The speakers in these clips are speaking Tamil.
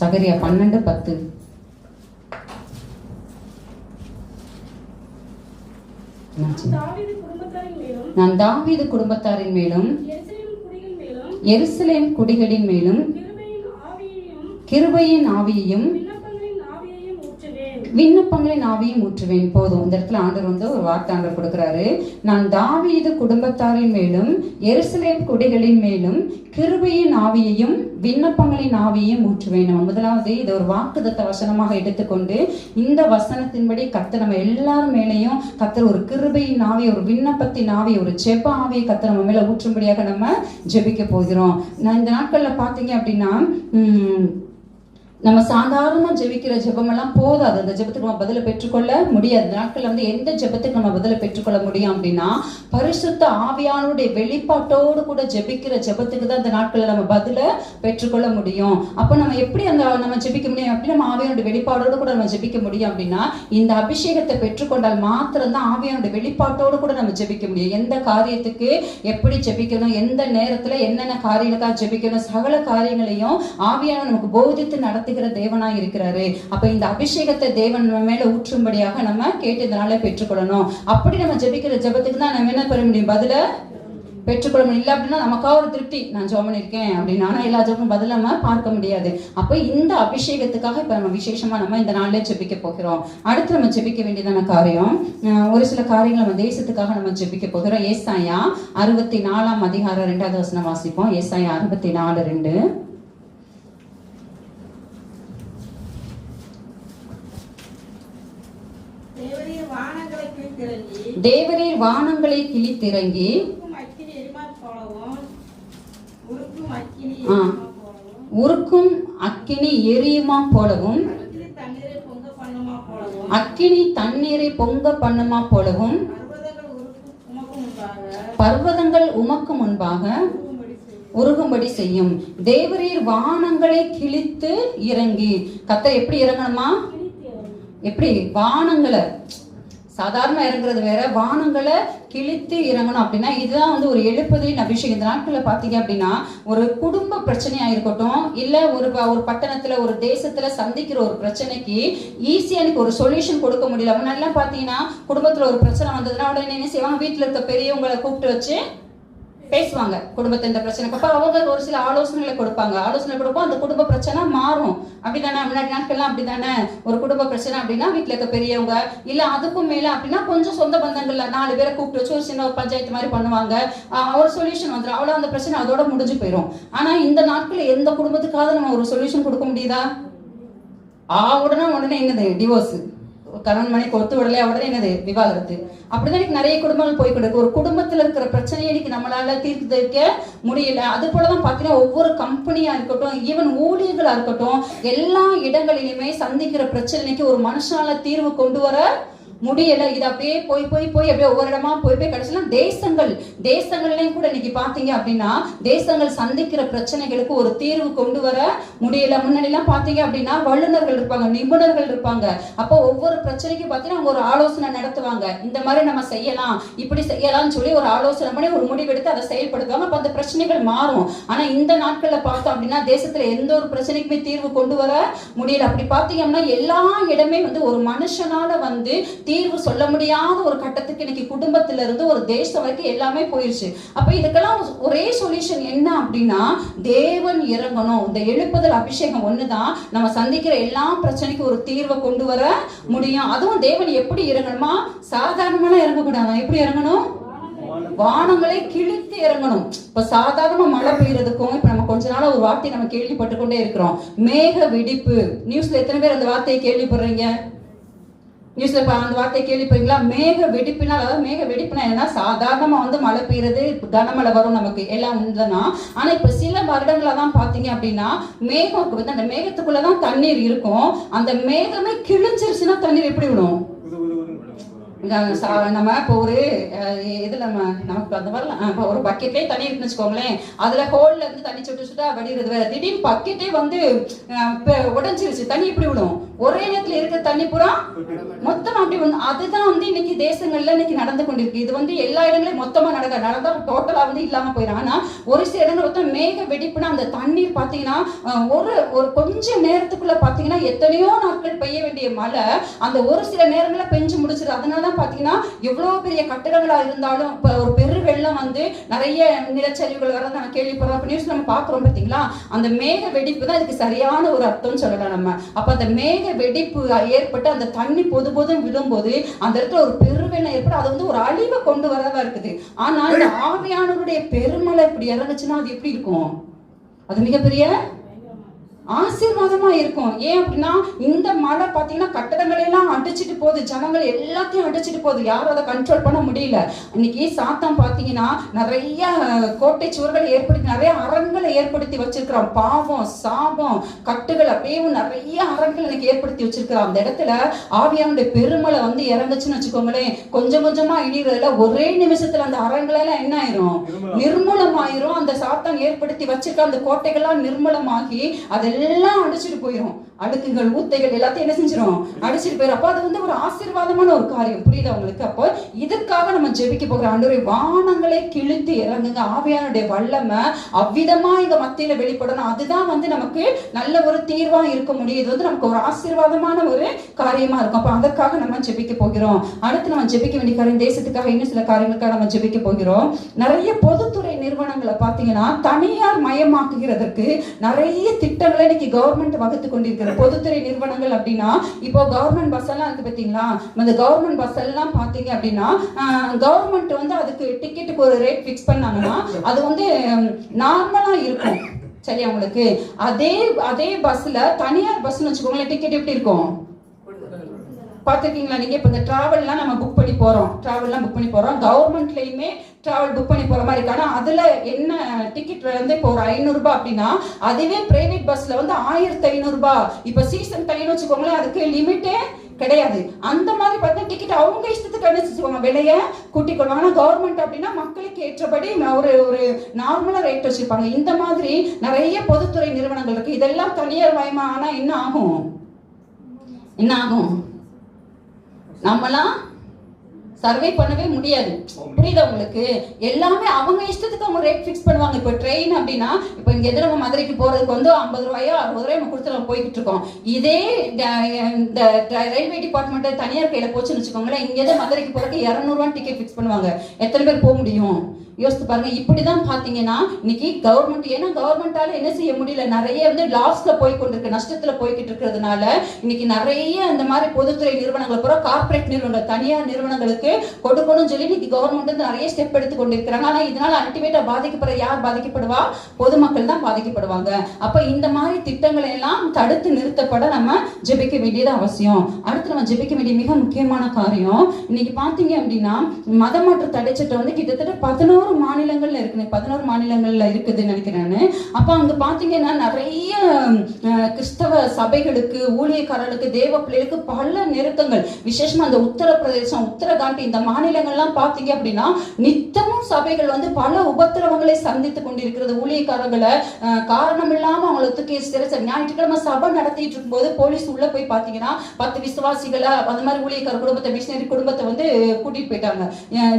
சகரியா 12:10. நான் தாவீது குடும்பத்தாரின் மேலும் எருசலேம் குடிகளின் மேலும் கிருபையின் ஆவியையும் விண்ணப்பங்களின் ஆவியும் ஊற்றுவேன். போதும். இந்த இடத்துல ஆண்டவர் வந்து ஒரு வார்த்தை ஆண்டவர் கொடுக்கிறாரு. நான் தாவீது குடும்பத்தாரின் மேலும் எருசலேம் குடிகளின் மேலும் கிருபையின் ஆவியையும் விண்ணப்பங்களின் ஆவியையும் ஊற்றுவேன். நம்ம முதலாவது இதை ஒரு வாக்குத்தத்த வசனமாக எடுத்துக்கொண்டு இந்த வசனத்தின்படி கர்த்தர் நம்ம எல்லாரும் மேலேயும் கர்த்தர் ஒரு கிருபையின் ஆவி, ஒரு விண்ணப்பத்தின் ஆவி, ஒரு ஜெப ஆவியை கர்த்தர் நம்ம மேல ஊற்றும்படியாக நம்ம ஜெபிக்க போகிறோம். நான் இந்த நாட்கள்ல பாத்தீங்க அப்படின்னா நம்ம சாதாரணமா ஜெபிக்கிற ஜெபம் எல்லாம் போதாது. அந்த ஜெபத்துக்கு நம்ம பதில பெற்றுக்கொள்ள முடியாது. இந்த நாட்கள்ல வந்து எந்த ஜெபத்துக்கு நம்ம பதில பெற்றுக்கொள்ள முடியும் அப்படின்னா பரிசுத்த ஆவியானுடைய வெளிப்பாட்டோடு கூட ஜெபிக்கிற ஜெபத்துக்கு தான் இந்த நாட்கள்ல நம்ம பதில பெற்றுக்கொள்ள முடியும். அப்ப நம்ம எப்படி நம்ம ஜெபிக்க முடியும், எப்படி நம்ம ஆவியானுடைய வெளிப்பாடோடு கூட நம்ம ஜெபிக்க முடியும் அப்படின்னா இந்த அபிஷேகத்தை பெற்றுக்கொண்டால் மாத்திரம்தான் ஆவியானுடைய வெளிப்பாட்டோடு கூட நம்ம ஜெபிக்க முடியும். எந்த காரியத்துக்கு எப்படி ஜெபிக்கணும், எந்த நேரத்துல என்னென்ன காரியங்களுக்காக ஜெபிக்கணும், சகல காரியங்களையும் ஆவியான நமக்கு போதித்து நடத்தி தேவனாய் இருக்கிறாரு. அப்ப இந்த அபிஷேகத்தை தேவன் நம்ம மேல ஊற்றும்படியாக நம்ம கேட்டு இதனால பெற்றுக்கொள்ளணும். அப்படி நம்ம ஜெபிக்கிற ஜெபத்துக்கு தான் நம்ம என்ன பெற முடியும், பதில பெற்றுக்கொள்ள முடியும். இல்லை அப்படின்னா நமக்காக ஒரு திருப்தி, நான் ஜெபம் பண்ணிருக்கேன் அப்படின்னு, ஆனா எல்லா ஜெபமும் பதில் நம்ம பார்க்க முடியாது. அப்ப இந்த அபிஷேகத்துக்காக இப்ப நம்ம விசேஷமா நம்ம இந்த நாள்ல ஜெபிக்க போகிறோம். அடுத்து நம்ம ஜெபிக்க வேண்டியதான காரியம், ஒரு சில காரியங்கள் நம்ம தேசத்துக்காக நம்ம ஜெபிக்க போகிறோம். ஏசாயா 64 அதிகாரம் 2வது வசனம் வாசிப்போம். ஏசாயா 64:2. தேவரீர் வானங்களை கிழித்திறங்கி உருக்கும் அக்கினி எரியுமா போலவும் அக்கினி தண்ணீரை பொங்க பண்ணுமா போலவும் பர்வதங்கள் உமக்கு முன்பாக உருகும்படி செய்யும். தேவரீர் வானங்களை கிழித்து இறங்கி. கர்த்தர் எப்படி இறங்கணுமா, எப்படி வானங்களை சாதாரண இறங்குறது வேற, வானங்களை கிழித்து இறங்கணும் அப்படின்னா இதுதான் வந்து ஒரு எழுப்புதலின் அபிஷேகம். இந்த நாட்கள்ல பாத்தீங்க அப்படின்னா ஒரு குடும்ப பிரச்சனையா இருக்கட்டும், இல்ல ஒரு பட்டணத்துல ஒரு தேசத்துல சந்திக்கிற ஒரு பிரச்சனைக்கு ஈஸியா எனக்கு ஒரு சொல்யூஷன் கொடுக்க முடியல. முன்னாடி பாத்தீங்கன்னா குடும்பத்துல ஒரு பிரச்சனை வந்ததுன்னா உடனே என்ன செய்வாங்க, வீட்டுல இருக்க பெரியவங்களை கூப்பிட்டு வச்சு பேசுவாங்க. குடும்பத்தை இந்த பிரச்சனைக்கு அப்ப அவங்க ஒரு சில ஆலோசனைகளை கொடுப்பாங்க. ஆலோசனை கொடுப்போம், அந்த குடும்ப பிரச்சனை மாறும். அப்படித்தானே முன்னாடி நாட்கள்லாம் அப்படித்தானே. ஒரு குடும்ப பிரச்சனை அப்படின்னா வீட்டுல இருக்க பெரியவங்க இல்ல அதுக்கும் மேல அப்படின்னா கொஞ்சம் சொந்த பந்தங்கள்ல 4 பேரை கூப்பிட்டு வச்சு ஒரு சின்ன ஒரு பஞ்சாயத்து மாதிரி பண்ணுவாங்க. ஒரு சொல்யூஷன் வந்துடும், அவ்வளவு அந்த பிரச்சனை அதோட முடிஞ்சு போயிடும். ஆனா இந்த நாட்கள் எந்த குடும்பத்துக்காவது நம்ம ஒரு சொல்யூஷன் கொடுக்க முடியுதா? உடனே என்னது, டிவோர்ஸ். கணவன் மனைவி கொத்து விடலை, உடனே என்னது, விவாகரத்து. அப்படிதான் இன்னைக்கு நிறைய குடும்பங்கள் போய்கொண்டு ஒரு குடும்பத்துல இருக்கிற பிரச்சனையை இன்னைக்கு நம்மளால தீர்த்து வைக்க முடியல. அது போலதான் பாத்தீங்கன்னா ஒவ்வொரு கம்பெனியா இருக்கட்டும், ஈவன் ஊழியர்களா இருக்கட்டும், எல்லா இடங்களிலுமே சந்திக்கிற பிரச்சனைக்கு ஒரு மனுஷனால தீர்வு கொண்டு வர முடியல. இது அப்படியே போய் அப்படியே ஒவ்வொரு இடமா போய் கடைசியில தேசங்கள்லயும் கூட இன்னைக்கு பாத்தீங்க அப்படின்னா தேசங்கள் சந்திக்கிற பிரச்சனைகளுக்கு ஒரு தீர்வு கொண்டு வர முடியல. முன்னாடி எல்லாம் பாத்தீங்க அப்படின்னா வல்லுநர்கள் இருப்பாங்க, நிபுணர்கள் இருப்பாங்க. அப்போ ஒவ்வொரு பிரச்சனைக்கு பாத்தீங்கன்னா அவங்க ஒரு ஆலோசனை நடத்துவாங்க. இந்த மாதிரி நம்ம செய்யலாம், இப்படி செய்யலாம்னு சொல்லி ஒரு ஆலோசனை பண்ணி ஒரு முடிவெடுத்து அதை செயல்படுத்துவாங்க. அப்ப அந்த பிரச்சனைகள் மாறும். ஆனா இந்த நாட்கள்ல பார்த்தோம் அப்படின்னா தேசத்துல எந்த ஒரு பிரச்சனைக்குமே தீர்வு கொண்டு வர முடியல. அப்படி பாத்தீங்க அப்படின்னா எல்லா இடமே வந்து ஒரு மனுஷனால வந்து தீர்வு சொல்ல முடியாத ஒரு கட்டத்துக்கு இன்னைக்கு குடும்பத்தில இருந்து ஒரு தேசம் வரைக்கும் எல்லாமே போயிருச்சு. அப்ப இதுக்கெல்லாம் ஒரே சொல்யூஷன் என்ன அப்படின்னா தேவன் இறங்கணும். இந்த எழுப்புதல் அபிஷேகம் ஒண்ணுதான் நம்ம சந்திக்கிற எல்லா பிரச்சனைக்கும் ஒரு தீர்வை கொண்டு வர முடியும். அதுவும் தேவன் எப்படி இறங்கணுமா, சாதாரணமா இறங்கக்கூடாது. எப்படி இறங்கணும், வானங்களை கிழித்து இறங்கணும். இப்ப சாதாரண மழை பெய்யறதுக்கும் இப்ப நம்ம கொஞ்ச நாளா ஒரு வார்த்தை நம்ம கேள்விப்பட்டு கொண்டே இருக்கிறோம், மேக வெடிப்பு. நியூஸ்ல எத்தனை பேர் அந்த வார்த்தையை கேள்விப்படுறீங்க? நியூஸ்ல அந்த வார்த்தையை கேள்விப்படுறீங்களா? மேக வெடிப்புனா, அதாவது மேக வெடிப்புனா என்ன, சாதாரணமா வந்து மழை பெய்யறது, கனமழை வரும், நமக்கு எல்லாம் உண்டுதான். ஆனா இப்ப சில வருடங்களா தான் பாத்தீங்க அப்படின்னா மேகம் வந்து அந்த மேகத்துக்குள்ளதான் தண்ணீர் இருக்கும். அந்த மேகமே கிழிஞ்சிருச்சுன்னா தண்ணீர் எப்படி விடும்? நம்ம இப்போ ஒரு இதுல நமக்கு அந்த மாதிரி ஒரு பக்கெட்லயே தண்ணி இருக்குன்னு வச்சுக்கோங்களேன், அதுல ஹோல்ல இருந்து தண்ணி சுட்டு சுட்டா வடிகிறது வேற. திடீர்னு பக்கெட்டே வந்து உடைஞ்சிருச்சு, தண்ணி எப்படி விடும்? ஒரே நேரத்துல இருக்கிற தண்ணி பூரா மொத்தமா அப்படி அதுதான் வந்து இன்னைக்கு தேசங்கள்ல இன்னைக்கு நடந்து கொண்டிருக்கு. இது வந்து எல்லா இடங்களையும் மொத்தமா நடந்தா டோட்டலா வந்து இல்லாம போயிடும். ஆனா ஒரு சில இடங்கள் மொத்தம் மேக வெடிப்புனா அந்த தண்ணீர் பாத்தீங்கன்னா ஒரு கொஞ்ச நேரத்துக்குள்ள பாத்தீங்கன்னா எத்தனையோ நாட்கள் பெய்ய வேண்டிய மழை அந்த ஒரு சில நேரங்கள பெஞ்சு முடிச்சிருது. அதனாலதான் பாத்தீங்கன்னா எவ்வளவு பெரிய கட்டடங்களா இருந்தாலும் இப்ப ஒரு பெரு வெள்ளம் வந்து நிறைய நிலச்சரிவுகள் வரதை நம்ம கேள்விப்படுறோம், நியூஸ் நம்ம பாக்குறோம் பாத்தீங்களா. அந்த மேக வெடிப்பு தான் இதுக்கு சரியான ஒரு அர்த்தம் சொல்லலாம் நம்ம. அப்ப அந்த மேக வெடிப்பு ஏற்பட்டு அந்த தண்ணி பொது பொதும் விழும்போது அந்த இடத்துல ஒரு பெருவெள்ளம் ஏற்பட்டு அது வந்து ஒரு அழிவை கொண்டு வரதா இருக்குது. ஆனா இந்த ஆவியானவருடைய பெருமழை இப்படி இறங்குச்சுன்னா அது எப்படி இருக்கும்? அது மிகப்பெரிய ஆசீர்வாதமா இருக்கும். ஏன் அப்படின்னா இந்த மழை பாத்தீங்கன்னா கட்டடங்களை எல்லாம் அடிச்சுட்டு போகுது, ஜனங்கள் எல்லாத்தையும் அடிச்சுட்டு போகுது, யாரும் அதை கண்ட்ரோல் பண்ண முடியல. இன்னைக்கு சாத்தான் பாத்தீங்கன்னா நிறைய கோட்டை சுவர்களை ஏற்படுத்தி நிறைய அரண்களை ஏற்படுத்தி வச்சிருக்கிறான். பாவம் சாபம் கட்டுகள் அப்படியே நிறைய அரண்கள் எனக்கு ஏற்படுத்தி வச்சிருக்கிறான். அந்த இடத்துல ஆவியானுடைய பெருமழை வந்து இறங்குச்சுன்னு வச்சுக்கோங்களேன், கொஞ்சம் கொஞ்சமா இடிறதுல ஒரே நிமிஷத்துல அந்த அரண்கள் எல்லாம் என்ன ஆயிரும்? நிர்மூலமாயிரும். அந்த சாத்தான் ஏற்படுத்தி வச்சிருக்க அந்த கோட்டைகள்லாம் நிர்மூலமாகி அதை எல்லாம் அடிச்சுட்டு போயிடும். அடுக்குகள் ஊத்தைகள் எல்லாத்தையும் என்ன செஞ்சிடும்? அடிச்சுட்டு போயிடும். அப்போ அது வந்து ஒரு ஆசீர்வாதமான ஒரு காரியம். புரியுதா உங்களுக்கு? அப்போ இதற்காக நம்ம ஜெபிக்க போகிற ஆண்டவரே வானங்களை கிழித்து இறங்குங்க, ஆவியானுடைய வல்லமை அவ்விதமா இங்க மத்தியில வெளிப்படணும். அதுதான் வந்து நமக்கு நல்ல ஒரு தீர்வா இருக்க முடியும். இது வந்து நமக்கு ஒரு ஆசீர்வாதமான ஒரு காரியமா இருக்கும். அப்ப அதற்காக நம்ம ஜெபிக்க போகிறோம். அடுத்து நம்ம ஜெபிக்க வேண்டிய காரியம் தேசத்துக்காக இன்னும் சில காரியங்களுக்காக நம்ம ஜெபிக்க போகிறோம். நிறைய பொதுத்துறை நிறுவனங்களை பாத்தீங்கன்னா தனியார் மயமாக்குகிறதற்கு நிறைய திட்டங்களை இன்னைக்கு கவர்மெண்ட் வகுத்து கொண்டிருக்கிறது. பொதுத்துறை நிறுவனங்கள் அப்படின்னா இப்போ கவர்மெண்ட் பஸ் எல்லாம் இருக்கு பாத்தீங்களா, அந்த கவர்மெண்ட் பஸ் எல்லாம் பாத்தீங்க அப்படின்னா கவர்மெண்ட் வந்து அதுக்கு டிக்கெட்டுக்கு ஒரு ரேட் பிக்ஸ் பண்ணாங்கன்னா அது வந்து நார்மலா இருக்கும். சரியா உங்களுக்கு? அதே பஸ்ல தனியார் பஸ்ன்னு வச்சுக்கோங்களேன், டிக்கெட் எப்படி இருக்கும் பாத்துருக்கீங்களா நீங்க? இப்ப இந்த டிராவல்லாம் நம்ம புக் பண்ணி போறோம், கவர்மெண்ட்லயுமே டிராவல் புக் பண்ணி போற மாதிரி இருக்கு. ஆனா அதுல என்ன டிக்கெட் வந்து இப்போ ஒரு 500 ரூபாய் அப்படின்னா அதுவே பிரைவேட் பஸ்ல வந்து 1500 ரூபாய். இப்ப சீசன் டைம்னு வச்சுக்கோங்களேன், அதுக்கு லிமிட்டே கிடையாது. அந்த மாதிரி பார்த்தா டிக்கெட் அவங்க இஷ்டத்துக்கு அனுப்பிச்சுவாங்க, விலையை கூட்டிக் கொள்வாங்க. ஆனா கவர்மெண்ட் அப்படின்னா மக்களுக்கு ஏற்றபடி ஒரு நார்மலா ரேட் வச்சிருப்பாங்க. இந்த மாதிரி நிறைய பொதுத்துறை நிறுவனங்கள் இருக்கு. இதெல்லாம் தனியார் மயமா ஆனா என்ன ஆகும்? நம்மளாம் சர்வே பண்ணவே முடியாது. புரியுதா உங்களுக்கு? எல்லாமே அவங்க இஷ்டத்துக்கு அவங்க ரேட் ஃபிக்ஸ் பண்ணுவாங்க. இப்போ ட்ரெயின் அப்படின்னா இப்போ இங்க எதிர நம்ம மதுரைக்கு போறதுக்கு வந்து 50 ரூபாயோ 60 ரூபாய் நம்ம கொடுத்து நம்ம போய்கிட்டு இருக்கோம். இதே இந்த ரயில்வே டிபார்ட்மெண்ட் தனியார் கையில போச்சுன்னு வச்சுக்கோங்களேன், இங்க எதிர மதுரைக்கு போறதுக்கு 200 ரூபாய் டிக்கெட் ஃபிக்ஸ் பண்ணுவாங்க. எத்தனை பேர் போக முடியும்? யோசித்து பாருங்க. இப்படிதான் பாத்தீங்கன்னா இன்னைக்கு கவர்மெண்ட், ஏன்னா கவர்மெண்டால என்ன செய்ய முடியல, நிறைய வந்து லாஸ்ல போய் கொண்டிருக்கு, நஷ்டத்துல போய்கிட்டு இருக்கிறதுனால இன்னைக்கு நிறைய இந்த மாதிரி பொதுத்துறை நிறுவனங்கள் பூரா கார்பரேட் நிறுவனங்கள் தனியார் நிறுவனங்களுக்கு கொடுக்கணும்னு சொல்லி இன்னைக்கு கவர்மெண்ட் வந்து நிறைய ஸ்டெப் எடுத்து கொண்டிருக்கிறாங்க. ஆனா இதனால அல்டிமேட்டா பாதிக்கப்படுற யார் பாதிக்கப்படுவா? பொதுமக்கள் தான் பாதிக்கப்படுவாங்க. அப்ப இந்த மாதிரி திட்டங்களை எல்லாம் தடுத்து நிறுத்தப்பட நம்ம ஜெபிக்க வேண்டியது அவசியம். அடுத்து நம்ம ஜெபிக்க வேண்டிய மிக முக்கியமான காரியம், இன்னைக்கு பாத்தீங்க அப்படின்னா மதமாற்ற தடை சட்டம் வந்து கிட்டத்தட்ட 11 மாநிலங்கள்ல இருக்கு, 11 மாநிலங்கள்ல இருக்குதுன்னு நினைக்கிறேன். அப்ப அங்க பாத்தீங்கன்னா நிறைய கிறிஸ்தவ சபைகளுக்கு, ஊழியக்காரர்களுக்கு, தேவ பிள்ளைகளுக்கு பல நெருக்கங்கள். விசேஷமா அந்த உத்தரப்பிரதேசம், உத்தரகாண்ட் இந்த மாநிலங்கள்லாம் பாத்தீங்க அப்படின்னா நித்தமும் சபைகள் வந்து பல உபத்திரவங்களை சந்தித்து கொண்டிருக்கிறது. ஊழியக்காரர்களை காரணம் இல்லாம அவங்களுக்கு ஞாயிற்றுக்கிழமை சபை நடத்திட்டு இருக்கும் போது போலீஸ் உள்ள போய் பாத்தீங்கன்னா 10 விசுவாசிகளை அந்த மாதிரி ஊழியக்கார குடும்பத்தை, மிஷினரி குடும்பத்தை வந்து கூட்டிட்டு போயிட்டாங்க,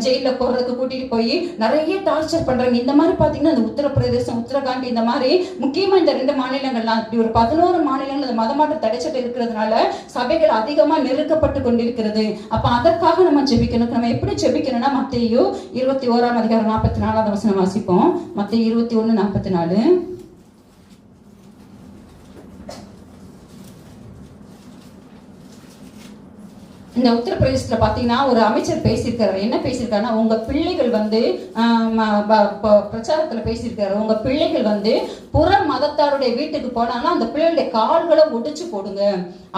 ஜெயில போறதுக்கு கூட்டிட்டு போய் நிறைய டார்ச்சர் பண்றாங்க. இந்த மாதிரி பாத்தீங்கன்னா இந்த உத்தரப்பிரதேசம், உத்தரகாண்ட் இந்த மாதிரி முக்கியமா இந்த 2 மாநிலங்கள்லாம் இப்படி ஒரு 11 மாநிலங்கள் இந்த மதமாற்ற தடைச்சட்டம் இருக்கிறதுனால சபைகள் அதிகமா நெருக்கப்பட்டு கொண்டிருக்கிறது. அப்ப அதற்காக நம்ம ஜெபிக்கணும். நம்ம எப்படி ஜெபிக்கணும்னா மத்தேயு 21ஆம் அதிகாரம் 44ஆவது வசனம் வாசிப்போம். மத்தேயு 21:44. இந்த உத்தரப்பிரதேசத்துல பாத்தீங்கன்னா ஒரு அமைச்சர் பேசியிருக்காரு. என்ன பேசியிருக்காருன்னா, உங்க பிள்ளைகள் வந்து பிரச்சாரத்துல பேசியிருக்காரு, உங்க பிள்ளைகள் வந்து புற மதத்தாருடைய வீட்டுக்கு போனாங்கன்னா அந்த பிள்ளைகளுடைய கால்களை ஒடிச்சு போடுங்க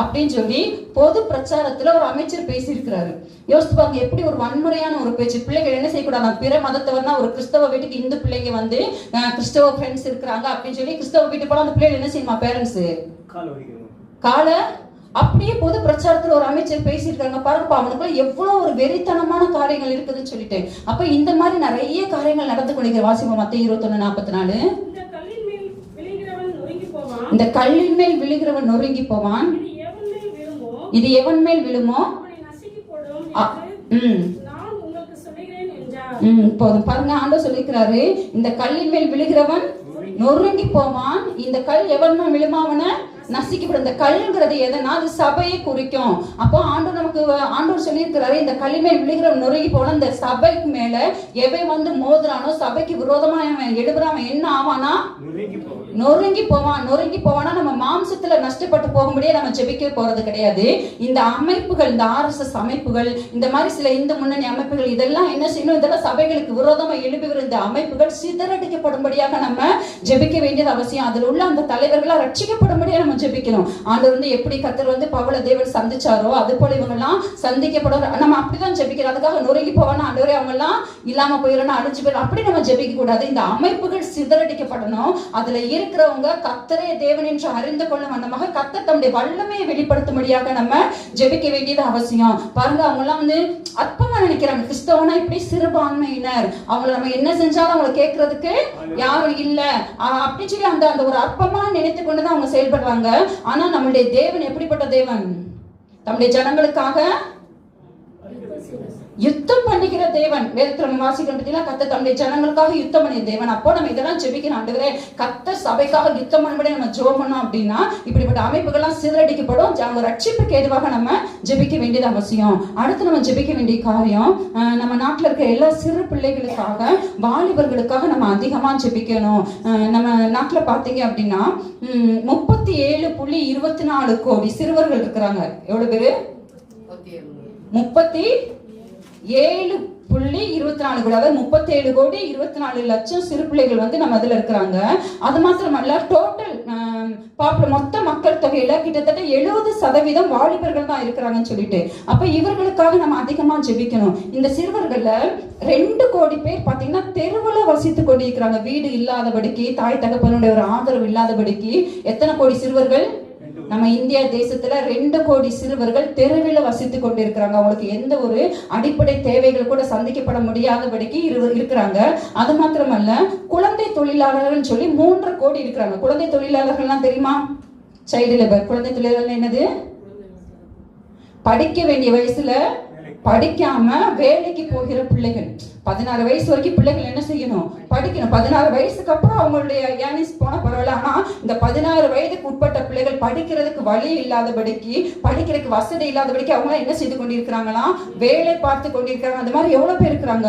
அப்படின்னு சொல்லி பொது பிரச்சாரத்துல ஒரு அமைச்சர் பேசியிருக்கிறாரு. யோசித்து பாருங்க, எப்படி ஒரு வன்முறையான ஒரு பேச்சு. பிள்ளைகள் என்ன செய்யக்கூடாது, பிற மதத்தவர்னா ஒரு கிறிஸ்தவ வீட்டுக்கு இந்து பிள்ளைங்க வந்து கிறிஸ்தவ ஃப்ரெண்ட்ஸ் இருக்கிறாங்க அப்படின்னு சொல்லி கிறிஸ்தவ வீட்டுக்கு போனா அந்த பிள்ளைகள் என்ன செய்யுமா, பேரண்ட்ஸ் காலை அப்படியே பொது பிரச்சாரத்துல ஒரு அமைச்சர் பேசியிருக்காங்க. பாருங்கப்பா, அவனுக்குள்ள எவ்வளவு ஒரு வெறித்தனமான காரியங்கள் இருக்குதுன்னு சொல்லிட்டு. அப்ப இந்த மாதிரி நிறைய காரியங்கள் நடந்து கொண்டிருக்கிற. வாசிப்போம் மத்தேயு 21:44. இந்த கல்லின் மேல் விழுகிறவன் நொறுங்கி போவான், இது எவன் மேல் விழுமோ போதும். பாருங்க, ஆண்டவர் சொல்லிக்கிறாரு, இந்த கல்லின் மேல் விழுகிறவன் நொறுங்கி போவான், இந்த கல் எவன் மேல் விழுமா அவனை நசிக்கப்படும். இந்த கல்லுங்கிறது எதனா, அது சபையை குறிக்கும். அப்போ ஆண்டவர் சொல்லியிருக்கிறாரு, இந்த கல்லின் விழுகிற நொறுங்கி போன இந்த சபைக்கு மேல எவன் வந்து மோதுறானோ, சபைக்கு விரோதமா அவன் எழுப்புறான், என்ன ஆவானா, நொறுங்கி போவானா. நம்ம மாம்சத்துல நஷ்டப்பட்டு போகும்படியே நம்ம ஜெபிக்க போறது கிடையாது. இந்த அமைப்புகள், இந்த RSS அமைப்புகள், இந்த மாதிரி சில இந்து முன்னணி அமைப்புகள், இதெல்லாம் என்ன செய்யணும், இதெல்லாம் சபைகளுக்கு விரோதமா எழுப்புகிற இந்த அமைப்புகள் சிதறடிக்கப்படும்படியாக நம்ம ஜெபிக்க வேண்டியது அவசியம். அதில் உள்ள அந்த தலைவர்களா ரட்சிக்கப்படும்படியா நம்ம ஜெபிக்கணும். ஆண்டவர் வந்து எப்படி கர்த்தர் வந்து பவுல தேவன் சந்திச்சாரோ அது போல இவங்க எல்லாம் சந்திக்கப்படும். நம்ம அப்படிதான் ஜெபிக்கிறோம். அதுக்காக நொறுங்கி போவானா, ஆண்டவரே அவங்க எல்லாம் இல்லாம போயிடணும், அழிஞ்சு போயிடும், அப்படி நம்ம ஜெபிக்க கூடாது. இந்த அமைப்புகள் சிதறடிக்கப்படணும். அதுல இருக்கிறவங்க கர்த்தரே தேவன் என்று அறிந்து கொள்ளும் வண்ணமாக கர்த்தர் தம்முடைய வல்லமையை வெளிப்படுத்தும்படியாக நம்ம ஜெபிக்க வேண்டியது அவசியம். பாருங்க, அவங்க எல்லாம் வந்து அற்பமா நினைக்கிறாங்க. கிறிஸ்தவனா இப்படி சிறுபான்மையினர், அவங்களை நம்ம என்ன செஞ்சாலும் அவங்களை கேட்கறதுக்கு யாரும் இல்ல அப்படின்னு சொல்லி அந்த ஒரு அற்பமா நினைத்து கொண்டுதான் அவங்க செயல்படுறாங்க. ஆனா நம்முடைய தேவன் எப்படிப்பட்ட தேவன்? தம்முடைய ஜனங்களுக்காக யுத்தம் பண்ணிக்கிற தேவன். வேதத்துல நம்ம வாசிக்கிறோம் பார்த்தீங்களா, கர்த்தர் தம்முடைய ஜனங்களுக்காக யுத்தம் பண்ணிய தேவன். அப்போ நம்ம இதெல்லாம் ஜெபிக்கணும். ஆண்டவரே, கர்த்தர் சபைக்காக யுத்தம் பண்ணும்படி நம்ம ஜெபம் பண்ணோம் அப்படின்னா இப்படிப்பட்ட அமைப்புகள்லாம் சிதறடிக்கப்படும். அவங்க ரட்சிப்புக்கு ஏதுவாக நம்ம ஜெபிக்க வேண்டியது அவசியம். அடுத்து நம்ம ஜெபிக்க வேண்டிய காரியம், நம்ம நாட்டில் இருக்க எல்லா சிறு பிள்ளைகளுக்காக, வாலிபர்களுக்காக நம்ம அதிகமா ஜெபிக்கணும். நம்ம நாட்டில் பார்த்தீங்க அப்படின்னா 37.24 கோடி சிறுவர்கள் இருக்கிறாங்க. எவ்வளவு பேரு? 37.24 கோடி, அதாவது 37,24,00,000 சிறு பிள்ளைகள் வந்து நம்ம அதுல இருக்கிறாங்க. அது மாத்திரமல்ல, டோட்டல் மொத்த மக்கள் தொகையில கிட்டத்தட்ட 70% வாலிபர்கள் தான் இருக்கிறாங்கன்னு சொல்லிட்டு, அப்ப இவர்களுக்காக நம்ம அதிகமா ஜெபிக்கணும். இந்த சிறுவர்கள்ல 2 கோடி பேர் பாத்தீங்கன்னா தெருவுல வசித்து கொண்டிருக்கிறாங்க, வீடு இல்லாதபடிக்கு, தாய் தகப்பனுடைய ஒரு ஆதரவு இல்லாதபடிக்கு. எத்தனை கோடி சிறுவர்கள்? நம்ம இந்தியா தேசத்துல 2 கோடி சிறுவர்கள் தெருவில் வசித்து கொண்டிருக்கிறாங்க. அவங்களுக்கு எந்த ஒரு அடிப்படை தேவைகள் கூட சந்திக்கப்பட முடியாதபடிக்கு இருக்கிறாங்க. அது மாத்திரமல்ல, குழந்தை தொழிலாளர்கள் சொல்லி 3 கோடி இருக்கிறாங்க. குழந்தை தொழிலாளர்கள்லாம் தெரியுமா? Child labour. குழந்தை தொழிலாளர்கள் என்னது? படிக்க வேண்டிய வயசுல படிக்காம வேலைக்கு போகிற பிள்ளைகள். 16 வயசு வரைக்கும் பிள்ளைகள் என்ன செய்யணும்? படிக்கணும். 16 வயசுக்கு அப்புறம் அவங்களுடைய ஏர்னிங்ஸ் போனா பரவாயில்ல. ஆனா இந்த 16 வயதுக்கு உட்பட்ட பிள்ளைகள் படிக்கிறதுக்கு வழி இல்லாதபடிக்கு, படிக்கிறதுக்கு வசதி இல்லாதபடிக்கு அவங்க என்ன செய்து கொண்டிருக்கிறாங்களாம்? வேலை பார்த்து கொண்டிருக்கிறாங்க. அந்த மாதிரி எவ்வளவு பேர் இருக்கிறாங்க?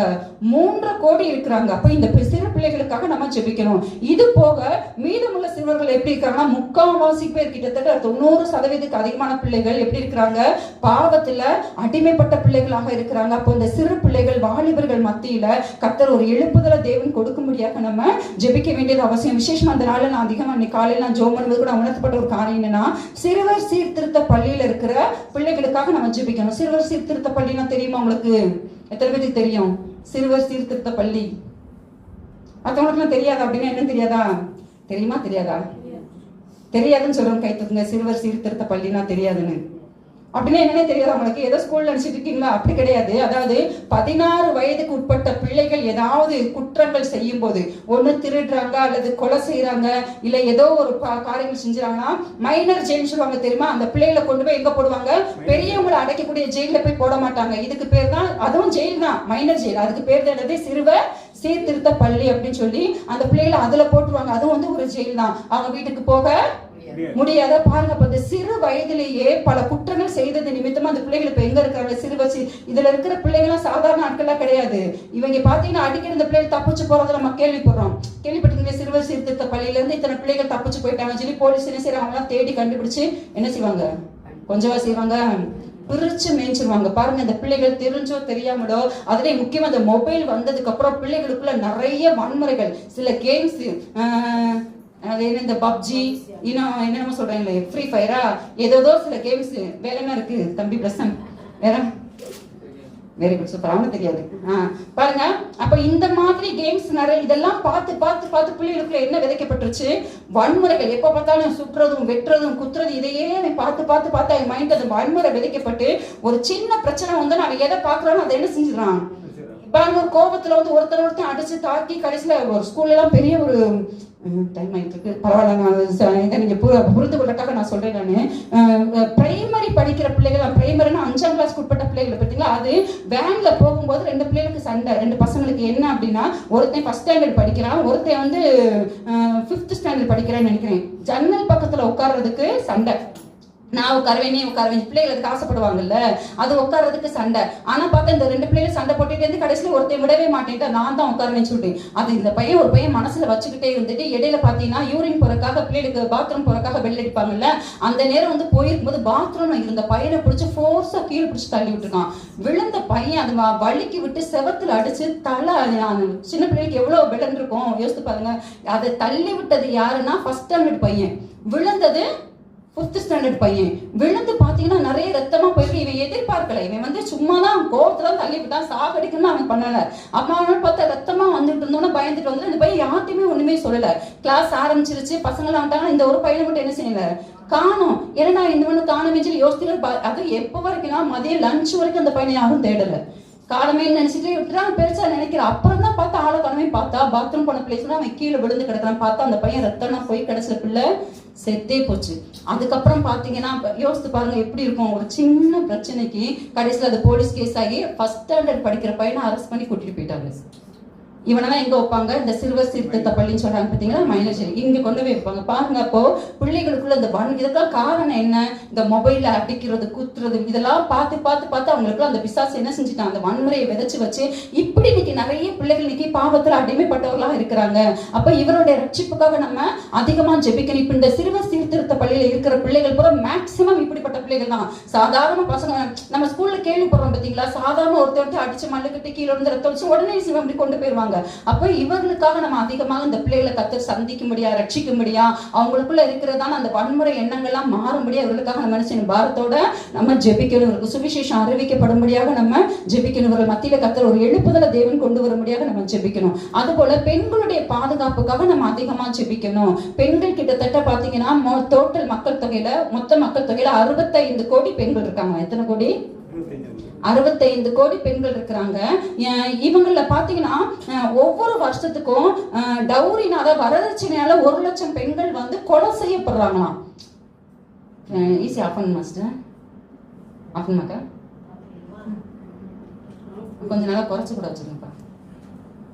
3 கோடி இருக்கிறாங்க. அப்ப இந்த சிறு பிள்ளைகளுக்காக நம்ம ஜெபிக்கணும். இது போக மீதமுள்ள சிறுவர்கள் எப்படி இருக்காங்கன்னா, 3/4 பேர், கிட்டத்தட்ட 90% அதிகமான பிள்ளைகள் எப்படி இருக்கிறாங்க? பாவத்துல அடிமைப்பட்ட பிள்ளைகளாக இருக்கிறாங்க. அப்போ இந்த சிறு பிள்ளைகள், வாலிபர்கள் மத்தியில கர்த்தர் ஒரு எழுப்புதல தேவன் கொடுக்கும்படியாக நம்ம ஜெபிக்க வேண்டியது அவசியம். விசேஷமா அந்த நாள்ல நான் அதிகமா காலையில நான் ஜெபம் பண்ணும்போது கூட உணர்த்தப்பட்ட ஒரு காரியம் என்னன்னா, சிறுவர் சீர்திருத்த பள்ளியில இருக்கிற பிள்ளைகளுக்காக நம்ம ஜெபிக்கணும். சிறுவர் சீர்திருத்த பள்ளினா தெரியுமா உங்களுக்கு? எத்தனை பேருக்கு தெரியும் சிறுவர் சீர்திருத்த பள்ளி? மற்றவங்களுக்குலாம் தெரியாதா? அப்படின்னா என்ன தெரியாதா? தெரியுமா? தெரியாதா? தெரியாதுன்னு சொல்றோம், கை தூக்குங்க. சிறுவர் சீர்திருத்த பள்ளினா தெரியாதுன்னு அப்படின்னா என்னன்னே தெரியாது அவங்களுக்கு. ஏதோ ஸ்கூல்ல நினைச்சிட்டு இருக்கீங்களா? அப்படி கிடையாது. அதாவது 16 வயதுக்கு உட்பட்ட பிள்ளைகள் ஏதாவது குற்றங்கள் செய்யும் போது, ஒண்ணு திருடுறாங்க, அல்லது கொலை செய்யறாங்க, இல்ல ஏதோ ஒரு காரியங்கள் செஞ்சுறாங்கன்னா மைனர் ஜெயில் சொல்லுவாங்க தெரியுமா? அந்த பிள்ளைகளை கொண்டு போய் எங்க போடுவாங்க? பெரியவங்களை அடைக்கக்கூடிய ஜெயில போய் போட மாட்டாங்க. இதுக்கு பேர் தான், அதுவும் ஜெயில் தான், மைனர் ஜெயில். அதுக்கு பேர் தான் என்னது? சிறுவர் சீர்திருத்த பள்ளி அப்படின்னு சொல்லி அந்த பிள்ளைகளை அதுல போட்டுருவாங்க. அதுவும் வந்து ஒரு ஜெயில் தான். அவங்க வீட்டுக்கு போக முடியாத. பாருங்க, இந்த சிறு வயதிலேயே பல குற்றங்கள் செய்தது நிமித்தமா அந்த பிள்ளைகள் இப்ப எங்க இருக்காங்க? சிறுவசி. இதுல இருக்கிற பிள்ளைகள் சாதாரண ஆட்கள்லாம் கிடையாது. இவங்க பாத்தீங்கன்னா அடிக்கடி இந்த பிள்ளைகள் தப்பிச்சு போறதை நம்ம கேள்விப்பட்டிருக்கீங்க. சிறுவர் சீர்திருத்த பள்ளியில இருந்து இத்தனை பிள்ளைகள் தப்பிச்சு போயிட்டாங்க சொல்லி போலீஸ் என்ன செய்யறாங்க? அவங்களாம் தேடி கண்டுபிடிச்சு என்ன செய்வாங்க? கொஞ்சமா செய்வாங்க, பிரிச்சு மேய்ச்சிருவாங்க. பாருங்க, இந்த பிள்ளைகள் தெரிஞ்சோ தெரியாமலோ, அதுல முக்கியமா இந்த மொபைல் வந்ததுக்கு அப்புறம் பிள்ளைகளுக்குள்ள நிறைய வன்முறைகள், சில கேம்ஸ், அது என்ன இந்த பப்ஜி, இன்னும் என்னென்ன சொல்றாங்களே, ஃப்ரீ ஃபயரா, ஏதோ சில கேம்ஸ். வேற என்ன இருக்கு தம்பி? பிரசன் வேற? Very good, super. அவனுக்கு தெரியாது. பாருங்க, அப்ப இந்த மாதிரி கேம்ஸ் நிறைய, இதெல்லாம் பார்த்து பார்த்து பார்த்து பிள்ளைகளுக்குள்ள என்ன விதைக்கப்பட்டுருச்சு? வன்முறைகள். எப்ப பார்த்தாலும் சுற்றுறதும் வெட்டுறதும் குத்துறது, இதையே பார்த்து பார்த்து பார்த்து அவன் மைண்ட் அது வன்முறை விதைக்கப்பட்டு ஒரு சின்ன பிரச்சனை வந்து அவன் எதை பாக்குறானோ அதை என்ன செஞ்சிடறான்? பாருங்க, ஒரு கோபத்துல வந்து ஒருத்தர் அடிச்சு தாக்கி கடைசியில ஒரு ஸ்கூல்ல எல்லாம் பெரிய ஒரு டைம் ஆகிட்டு இருக்கு, பரவாயில்ல. நான் இதை நீங்கள் புரிந்து கொள்றதுக்காக நான் சொல்கிறேன். நான் பிரைமரி படிக்கிற பிள்ளைகள், பிரைமரினா 5ஆம் கிளாஸ்க்கு உட்பட்ட பிள்ளைகளை பார்த்தீங்களா, அது வேனில் போகும்போது 2 பிள்ளைகளுக்கு சண்டை. 2 பசங்களுக்கு என்ன அப்படின்னா, ஒருத்தன் 1st ஸ்டாண்டர்ட் படிக்கிறான், ஒருத்தன் வந்து 5th ஸ்டாண்டர்ட் படிக்கிறான்னு நினைக்கிறேன். ஜன்னல் பக்கத்தில் உட்கார்றதுக்கு சண்டை. நான் உட்காருவேன், நீ உட்காருவேன், பிள்ளைகள் அதுக்கு ஆசைப்படுவாங்கல்ல, அது உட்காரதுக்கு சண்டை. ஆனா பார்த்தா இந்த 2 பிள்ளைகள் சண்டை போட்டுட்டு இருந்து கடைசியில் ஒருத்தையும் விடவே மாட்டேன், நான் தான் உட்காருவேன்னு சொல்லிட்டு அது இந்த பையன் ஒரு பையன் மனசுல வச்சுக்கிட்டே இருந்துட்டு, இடையில பாத்தீங்கன்னா யூரின் போறக்காக பிள்ளைகளுக்கு பாத்ரூம் போறக்காக பெல் அடிப்பாங்கல்ல, அந்த நேரம் வந்து போயிருக்கும்போது பாத்ரூம்ல இருந்த பையனை பிடிச்சி ஃபோர்ஸா கீழே பிடிச்சி தள்ளி விட்டுருக்கான். விழுந்த பையன் அது வலிக்கு விட்டு செவத்துல அடிச்சு தலை, சின்ன பிள்ளைகளுக்கு எவ்வளவு விழுந்து இருக்கும் யோசித்து பாருங்க. அதை தள்ளி விட்டது யாருன்னா 1st ஸ்டாண்டர்ட் பையன், விழுந்தது 5th ஸ்டாண்டர்ட் பையன். விழுந்து பாத்தீங்கன்னா நிறைய ரத்தமா போயிருக்கு. இவன் எதிர்பார்க்கல, இவன் வந்து சும்மாதான் கோவத்துல தள்ளி விட்டான், சாகடிக்கணும்னு அவன் பண்ணல. அப்ப அவன் பார்த்தா ரத்தமா வந்துட்டு இருந்தோன்னு பயந்துட்டு வந்து இந்த பையன் யார்ட்டையுமே ஒண்ணுமே சொல்லல. கிளாஸ் ஆரம்பிச்சிருச்சு, பசங்களாம் வந்துட்டாங்க, இந்த ஒரு பையனை மட்டும் என்ன செய்யல, காணும். ஏன்னா இந்த ஒண்ணு காணுமே சொல்லி யோசித்து, அது எப்ப வரைக்கும்னா மதியம் லஞ்ச் வரைக்கும் அந்த பையனை யாரும் தேடல. காலமே நினைச்சிட்டு விட்டுறான், பெருசா நினைக்கிறான். அப்புறம் தான் பார்த்தா ஆளை காலமே பார்த்தா பாத்ரூம் போன பிளேஸ்ல அவன் கீழே விழுந்து கிடக்குறான். பார்த்தா அந்த பையன் ரத்தம்னா போய் கடைசில பிள்ளை செத்தே போச்சு. அதுக்கப்புறம் பாத்தீங்கன்னா யோசித்து பாருங்க எப்படி இருக்கும். ஒரு சின்ன பிரச்சனைக்கு கடைசியில் அது போலீஸ் கேஸ் ஆகி 1st ஸ்டாண்டர்ட் படிக்கிற பையனை அரெஸ்ட் பண்ணி கூட்டிட்டு போயிட்டாங்க. இவனெல்லாம் எங்க வைப்பாங்க, இந்த சிறுவர் சீர்திருத்த பள்ளின்னு சொல்றாங்க பாத்தீங்களா, மைனேஜர் இங்க கொண்டு போய் வைப்பாங்க. பாருங்க, அப்போ பிள்ளைகளுக்குள்ள இந்த இதுக்கெல்லாம் காரணம் என்ன, இந்த மொபைல்ல அடிக்கிறது, குத்துறது, இதெல்லாம் பார்த்து பார்த்து பார்த்து அவங்களுக்கு அந்த பிசாசு என்ன செஞ்சுட்டாங்க, அந்த வன்முறையை விதைச்சு வச்சு இப்படி இன்னைக்கு நிறைய பிள்ளைகள் இன்னைக்கு பாவத்துல அடிமைப்பட்டவர்களா இருக்கிறாங்க. அப்ப இவருடைய ரட்சிப்புக்காக நம்ம அதிகமா ஜெபிக்கணும். இப்ப இந்த சிறுவர் சீர்திருத்த பள்ளியில இருக்கிற பிள்ளைகள் பூரா மேக்சிமம் இப்படிப்பட்ட பிள்ளைகள் தான். சாதாரண பசங்க நம்ம ஸ்கூல்ல கேள்விப்படுறோம் பாத்தீங்களா, சாதாரண ஒருத்தர் அடிச்சு மல்லுக்கிட்டு கீழே இருந்து ரத்தம் வச்சு உடனே சிவம் அப்படி கொண்டு போயிருவாங்க. அப்ப இவர்களுக்காக நம்ம அதிகமாக இந்த பிள்ளைகளை கத்து சந்திக்கும்படியா, ரட்சிக்கும்படியா, அவங்களுக்குள்ள இருக்கிறதான அந்த வன்முறை எண்ணங்கள்லாம் மாறும்படியா இவர்களுக்காக நம்ம என்ன செய்யணும், பாரத்தோட நம்ம ஜெபிக்கணும். சுவிசேஷம் அறிவிக்கப்படும்படியாக நம்ம ஜெபிக்கணும். இவர்கள் மத்தியில கத்தர் ஒரு எழுப்புதலை தேவன் கொண்டு வரும்படியாக நம்ம ஜெபிக்கணும். அது போல பெண்களுடைய பாதுகாப்புக்காக நம்ம அதிகமா ஜெபிக்கணும். பெண்கள் கிட்டத்தட்ட பாத்தீங்கன்னா டோட்டல் மக்கள் தொகையில, மொத்த மக்கள் தொகையில 65 கோடி பெண்கள் இருக்காங்க. எத்தனை கோடி? 65 கோடி பெண்கள் இருக்கிறாங்க. இவங்கள பாத்தீங்கன்னா ஒவ்வொரு வருஷத்துக்கும் டவுரினால, வரதட்சணையால 1 லட்சம் பெண்கள் வந்து கொலை செய்யப்படுறாங்களாம். ஈஸி ஆஃபன் மாஸ்டர், ஆஃபன் மாக்கா கொஞ்ச நாளா குறைச்சு கூட வச்சிருக்கேன்ப்பா.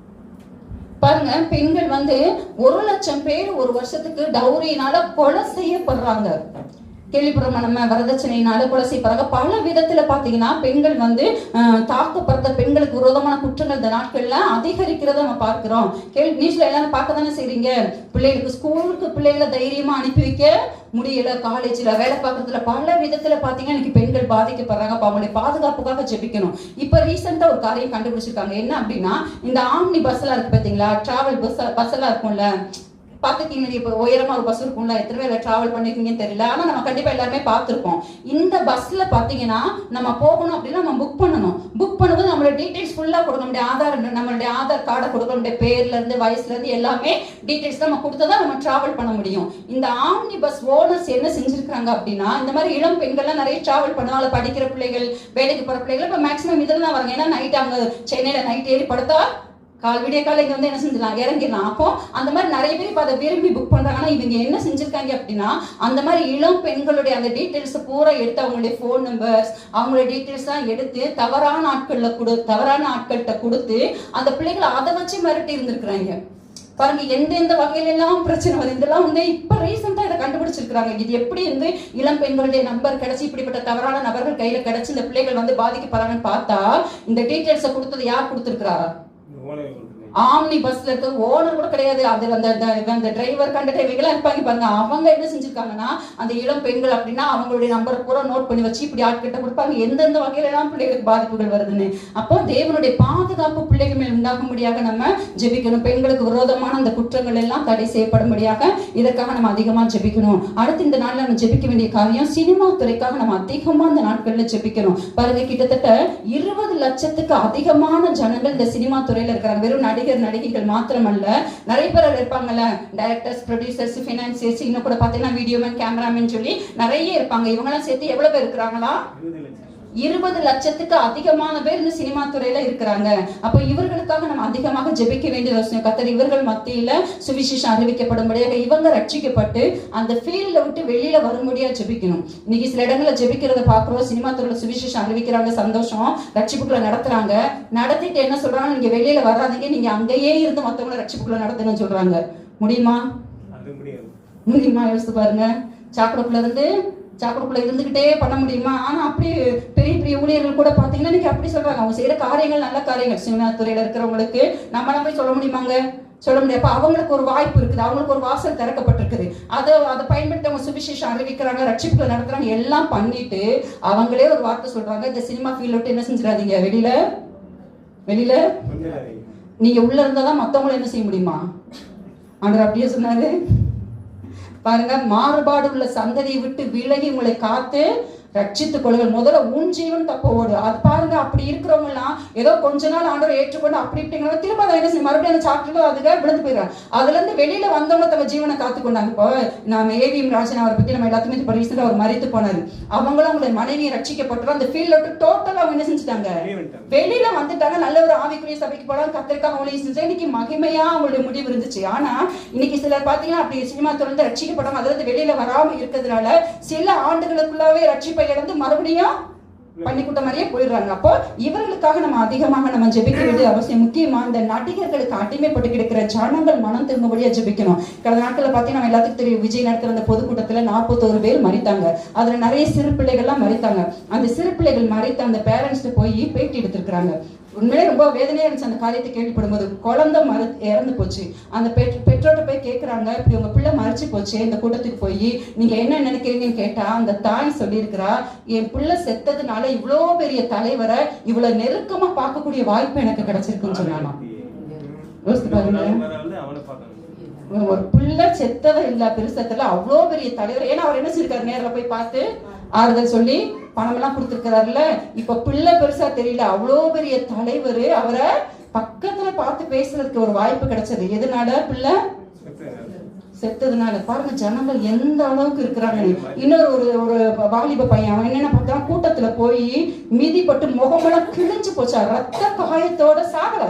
பாருங்க, பெண்கள் வந்து 1 லட்சம் பேர் ஒரு வருஷத்துக்கு டவுரினால கொலை செய்யப்படுறாங்க. கேள்விப்படுறோம் நம்ம, வரதட்சணையினால கொலை செய்யப்படுறாங்க. பல விதத்துல பாத்தீங்கன்னா பெண்கள் வந்து தாக்கப்படுற, பெண்களுக்கு விரோதமான குற்றங்கள் இந்த நாட்கள்ல அதிகரிக்கிறத நம்ம பார்க்கிறோம். நியூஸ்ல எல்லாரும் பார்க்க தானே செய்றீங்க. பிள்ளைகளுக்கு ஸ்கூலுக்கு பிள்ளைகளை தைரியமா அனுப்பி வைக்க முடியல, காலேஜ்ல வேலை பார்க்கறதுல பல விதத்துல பாத்தீங்கன்னா இன்னைக்கு பெண்கள் பாதிக்கப்படுறாங்க. அவங்களுடைய பாதுகாப்புக்காக ஜெபிக்கணும். இப்ப ரீசெண்டா ஒரு காரியம் கண்டுபிடிச்சிருக்காங்க. என்ன அப்படின்னா, இந்த ஆம்னி பஸ் எல்லாம் இருக்கு பாத்தீங்களா, டிராவல் பஸ் எல்லாம் இருக்கும்ல, பார்த்துருக்கீங்க. இப்போ உயரமா ஒரு பஸ் இருக்கும்ல, எத்தனை பேர் டிராவல் பண்ணிருக்கீங்கன்னு தெரியல, ஆனா நம்ம கண்டிப்பா எல்லாருமே பார்த்துருப்போம். இந்த பஸ்ல பாத்தீங்கன்னா நம்ம போகணும் அப்படின்னா நம்ம புக் பண்ணணும். புக் பண்ணும்போது நம்மளோட டீடைல்ஸ் ஃபுல்லா கொடுக்கணும். நம்மளுடைய ஆதார் கார்டை கொடுக்கணும், நம்மளுடைய பேர்ல இருந்து வயசுல இருந்து எல்லாமே டீடைல்ஸ் நம்ம கொடுத்தா நம்ம டிராவல் பண்ண முடியும். இந்த ஆம்னி பஸ் ஓனர்ஸ் என்ன செஞ்சிருக்காங்க அப்படின்னா, இந்த மாதிரி இளம் பெண்கள்லாம் நிறைய டிராவல் பண்ணுவாங்க, படிக்கிற பிள்ளைகள், வேலைக்கு போற பிள்ளைகள், இப்போ மேக்ஸிமம் இதில் தான் வராங்க. ஏன்னா நைட் அங்க சென்னையில நைட் ஏறி படுத்தா விடிய கால இங்க வந்து என்ன செஞ்சிடலாம், இறங்கிடலாம். அப்போ அந்த மாதிரி நிறைய பேர் இப்ப அதை விரும்பி புக் பண்றாங்க. ஆனா இவங்க என்ன செஞ்சிருக்காங்க அப்படின்னா, அந்த மாதிரி இளம் பெண்களுடைய அந்த டீடைல்ஸ் பூரா எடுத்து, அவங்களுடைய போன் நம்பர்ஸ், அவங்களுடைய டீடைல்ஸ் எல்லாம் எடுத்து தவறான ஆட்கள்கிட்ட கொடுத்து அந்த பிள்ளைகளை அதை வச்சு மிரட்டி இருந்திருக்கிறாங்க. பாருங்க எந்தெந்த வகையில எல்லாம் பிரச்சனை வருது. இதெல்லாம் வந்து இப்ப ரீசெண்டா இதை கண்டுபிடிச்சிருக்காங்க. இது எப்படி வந்து இளம் பெண்களுடைய நம்பர் கிடைச்சி இப்படிப்பட்ட தவறான நபர்கள் கையில கிடைச்சி இந்த பிள்ளைகள் வந்து பாதிக்கப்படுறாங்கன்னு பார்த்தா, இந்த டீடைல்ஸை கொடுத்தது யார் கொடுத்திருக்கிறாரா? ஆம்னி பஸ்ல இருக்க ஓனர் கூட கிடையாது. அது அந்த டிரைவர், கண்டக்டர் இவங்கெல்லாம் இருப்பாங்க பாருங்க. அவங்க என்ன செஞ்சிருக்காங்கன்னா, அந்த இளம் பெண்கள் அப்படின்னா அவங்களுடைய நம்பர் பூரா நோட் பண்ணி வச்சு இப்படி ஆட்கிட்ட கொடுப்பாங்க, எந்தெந்த வகையில எல்லாம் பிள்ளைகளுக்கு பாதிப்புகள் வருதுன்னு. அப்போ தேவனுடைய பாதுகாப்பு பிள்ளைகள் மேல் உண்டாகும்படியாக நம்ம ஜெபிக்கணும். பெண்களுக்கு விரோதமான அந்த குற்றங்கள் எல்லாம் தடை செய்யப்படும்படியாக இதற்காக நம்ம அதிகமா ஜெபிக்கணும். அடுத்து இந்த நாள்ல நம்ம ஜெபிக்க வேண்டிய காரியம், சினிமா துறைக்காக நம்ம அதிகமா இந்த நாட்கள்ல ஜெபிக்கணும். பாருங்க, கிட்டத்தட்ட 20 லட்சத்துக்கு அதிகமான ஜனங்கள் இந்த சினிமா துறையில இருக்கிறாங்க. வெறும் நடிகைகள் மாத்திரமல்ல, நிறைய பேர் இருப்பாங்கல்ல, டைரக்டர்ஸ், ப்ரொடியூசர்ஸ், ஃபினான்சியர்ஸ், இன்னும் கூட பாத்தீங்கன்னா வீடியோமேன், கேமராமேன் சொல்லி நிறைய இருப்பாங்க. இவங்க எல்லாம் சேர்த்து எவ்வளவு பேர் இருக்கிறாங்களா? 20 லட்சத்துக்கு அதிகமான பேர் இந்த சினிமா துறையில இருக்கிறாங்க. அப்ப இவர்களுக்காக நம்ம அதிகமாக ஜெபிக்க வேண்டிய அவசியம். கர்த்தர் இவர்கள் மத்தியில சுவிசேஷம் அறிவிக்கப்படும்படியாக இவங்க ரட்சிக்கப்பட்டு அந்த ஃபீல்ட விட்டு வெளியில வரும்படியா ஜெபிக்கணும். இன்னைக்கு சில இடங்கள்ல ஜெபிக்கிறத பாக்குறோம். சினிமா துறையில சுவிசேஷம் அறிவிக்கிறாங்க, சந்தோஷம், ரட்சிப்புக்குள்ள நடத்துறாங்க. நடத்திட்டு என்ன சொல்றாங்க, நீங்க வெளியில வராதீங்க, நீங்க அங்கேயே இருந்து மத்தவங்களை ரட்சிப்புக்குள்ள நடத்துங்கன்னு சொல்றாங்க. முடியுமா? முடியுமா? யோசித்து பாருங்க. சாக்கடைக்குள்ள இருந்துகிட்டே பண்ண முடியுமா? ஆனா அப்படி பெரிய பெரிய ஊழியர்கள் கூட பாத்தீங்கன்னா இன்னைக்கு அப்படி சொல்றாங்க. அவங்க செய்யற காரியங்கள் நல்ல காரியங்கள். சினிமா துறையில இருக்கிறவங்களுக்கு நம்ம போய் சொல்ல முடியுமாங்க? சொல்ல முடியாது. அப்ப அவங்களுக்கு ஒரு வாய்ப்பு இருக்குது, அவங்களுக்கு ஒரு வாசல் திறக்கப்பட்டிருக்குது. அதை பயன்படுத்தி அவங்க சுவிசேஷம் அறிவிக்கிறாங்க, ரட்சிப்புகளை நடத்துறாங்க, எல்லாம் பண்ணிட்டு அவங்களே ஒரு வார்த்தை சொல்றாங்க, இந்த சினிமா ஃபீல்ட் விட்டு என்ன செஞ்சிடாதீங்க, வெளியில நீங்க உள்ள இருந்தாதான் மத்தவங்களை என்ன செய்ய முடியுமா? ஆண்டவர் அப்படியே சொன்னாரு பாருங்க. மாறுபாடு உள்ள சந்ததியை விட்டு விலகி உங்களை காத்து ரட்சித்துக் கொள்ளுங்கள். முதல்ல உன் ஜீவன் தப்ப ஓடு. அது பாருங்க. அப்படி இருக்கிறவங்க எல்லாம் ஏதோ கொஞ்ச நாள் ஆண்டவரை ஏற்றுக்கொண்டு அப்படி இப்படிங்கிற திரும்ப அதை என்ன செய்யும், மறுபடியும் அந்த சாப்பிட்டு அதுக்காக விழுந்து போயிடுறாங்க. அதுல இருந்து வெளியில வந்தவங்க தங்க ஜீவனை காத்துக்கொண்டாங்க. இப்போ நம்ம ஏவிஎம் ராஜன் அவரை பத்தி நம்ம எல்லாத்துமே இப்போ ரீசெண்டா அவர் மரித்து போனாரு. அவங்களும் அவங்களை மனைவியை ரட்சிக்கப்பட்டு அந்த ஃபீல்ட விட்டு டோட்டலா அவங்க என்ன செஞ்சுட்டாங்க, வெளியில வந்துட்டாங்க. நல்ல ஒரு ஆவிக்குரிய சபைக்கு போனாங்க, கத்திரிக்காக அவங்களையும் செஞ்சா இன்னைக்கு மகிமையா அவங்களுடைய முடிவு இருந்துச்சு. ஆனா இன்னைக்கு சிலர் பாத்தீங்கன்னா அப்படி சினிமா துறையில ரட்சிக்கப்பட்டாங்க, அதுல இருந்து வெளியில வராம இருக்கிறதுனால சில ஆண்டுகளுக்குள்ளாவே ரட்சிப்பை இழந்து மறுபடியும் பண்ணிக்கூட்ட மாதிரியே போயிடுறாங்க. அப்போ இவர்களுக்காக நம்ம அதிகமாக நம்ம ஜெபிக்க வேண்டிய அவசியம். முக்கியமா இந்த நடிகர்களுக்கு அடிமைப்பட்டு கிடக்கிற ஜனங்கள் மனம் திரும்படியா ஜெபிக்கணும். கடந்த நாட்கள்ல பாத்தீங்கன்னா நம்ம எல்லாத்துக்கும் தெரியும், விஜய் நடத்துற அந்த பொதுக்கூட்டத்துல 41 பேர் மரித்தாங்க. அதுல நிறைய சிறு பிள்ளைகள்லாம் மரித்தாங்க. அந்த சிறு பிள்ளைகள் மரித்த அந்த பேரண்ட்ஸ் போய் பேட்டி எடுத்திருக்கிறாங்க. உண்மையிலே ரொம்ப வேதனையா இருந்துச்சு அந்த காரியத்தை கேள்விப்படும்போது. குழந்தை இறந்து போச்சு. அந்த பெற்றோர்கிட்ட போய் கேட்கறாங்க, இப்படி உங்க பிள்ளை மறைச்சு போச்சு, இந்த கூட்டத்துக்கு போய் நீங்க என்ன நினைக்கிறீங்கன்னு கேட்டா அந்த தாய் சொல்லியிருக்கிறா, என் பிள்ளை செத்ததுனால இவ்வளோ பெரிய தலைவரை இவ்வளவு நெருக்கமா பார்க்கக்கூடிய வாய்ப்பு எனக்கு கிடைச்சிருக்குன்னு சொன்னாங்க. யோசித்து பாருங்க, ஒரு பிள்ளை செத்ததை இல்ல பெருசத்துல அவ்வளோ பெரிய தலைவர். ஏன்னா அவர் என்ன செஞ்சிருக்காரு, நேரில் போய் பார்த்து ஆறுதல் சொல்லி பணம் எல்லாம் கொடுத்துருக்கிறாருல. இப்ப பிள்ளை பெருசா தெரியல, அவ்வளோ பெரிய தலைவர், அவரை பக்கத்துல பார்த்து பேசுறதுக்கு ஒரு வாய்ப்பு கிடைச்சது. எதனால? பிள்ளை செத்ததுனால. பாருங்க ஜனங்கள் எந்த அளவுக்கு இருக்கிறாங்க. இன்னொரு ஒரு வாலிப பையன், அவன் என்னென்ன பார்த்தா கூட்டத்துல போய் மிதிப்பட்டு முகமெல்லாம் கிழிஞ்சு போச்சா, ரத்த காயத்தோட சாகல.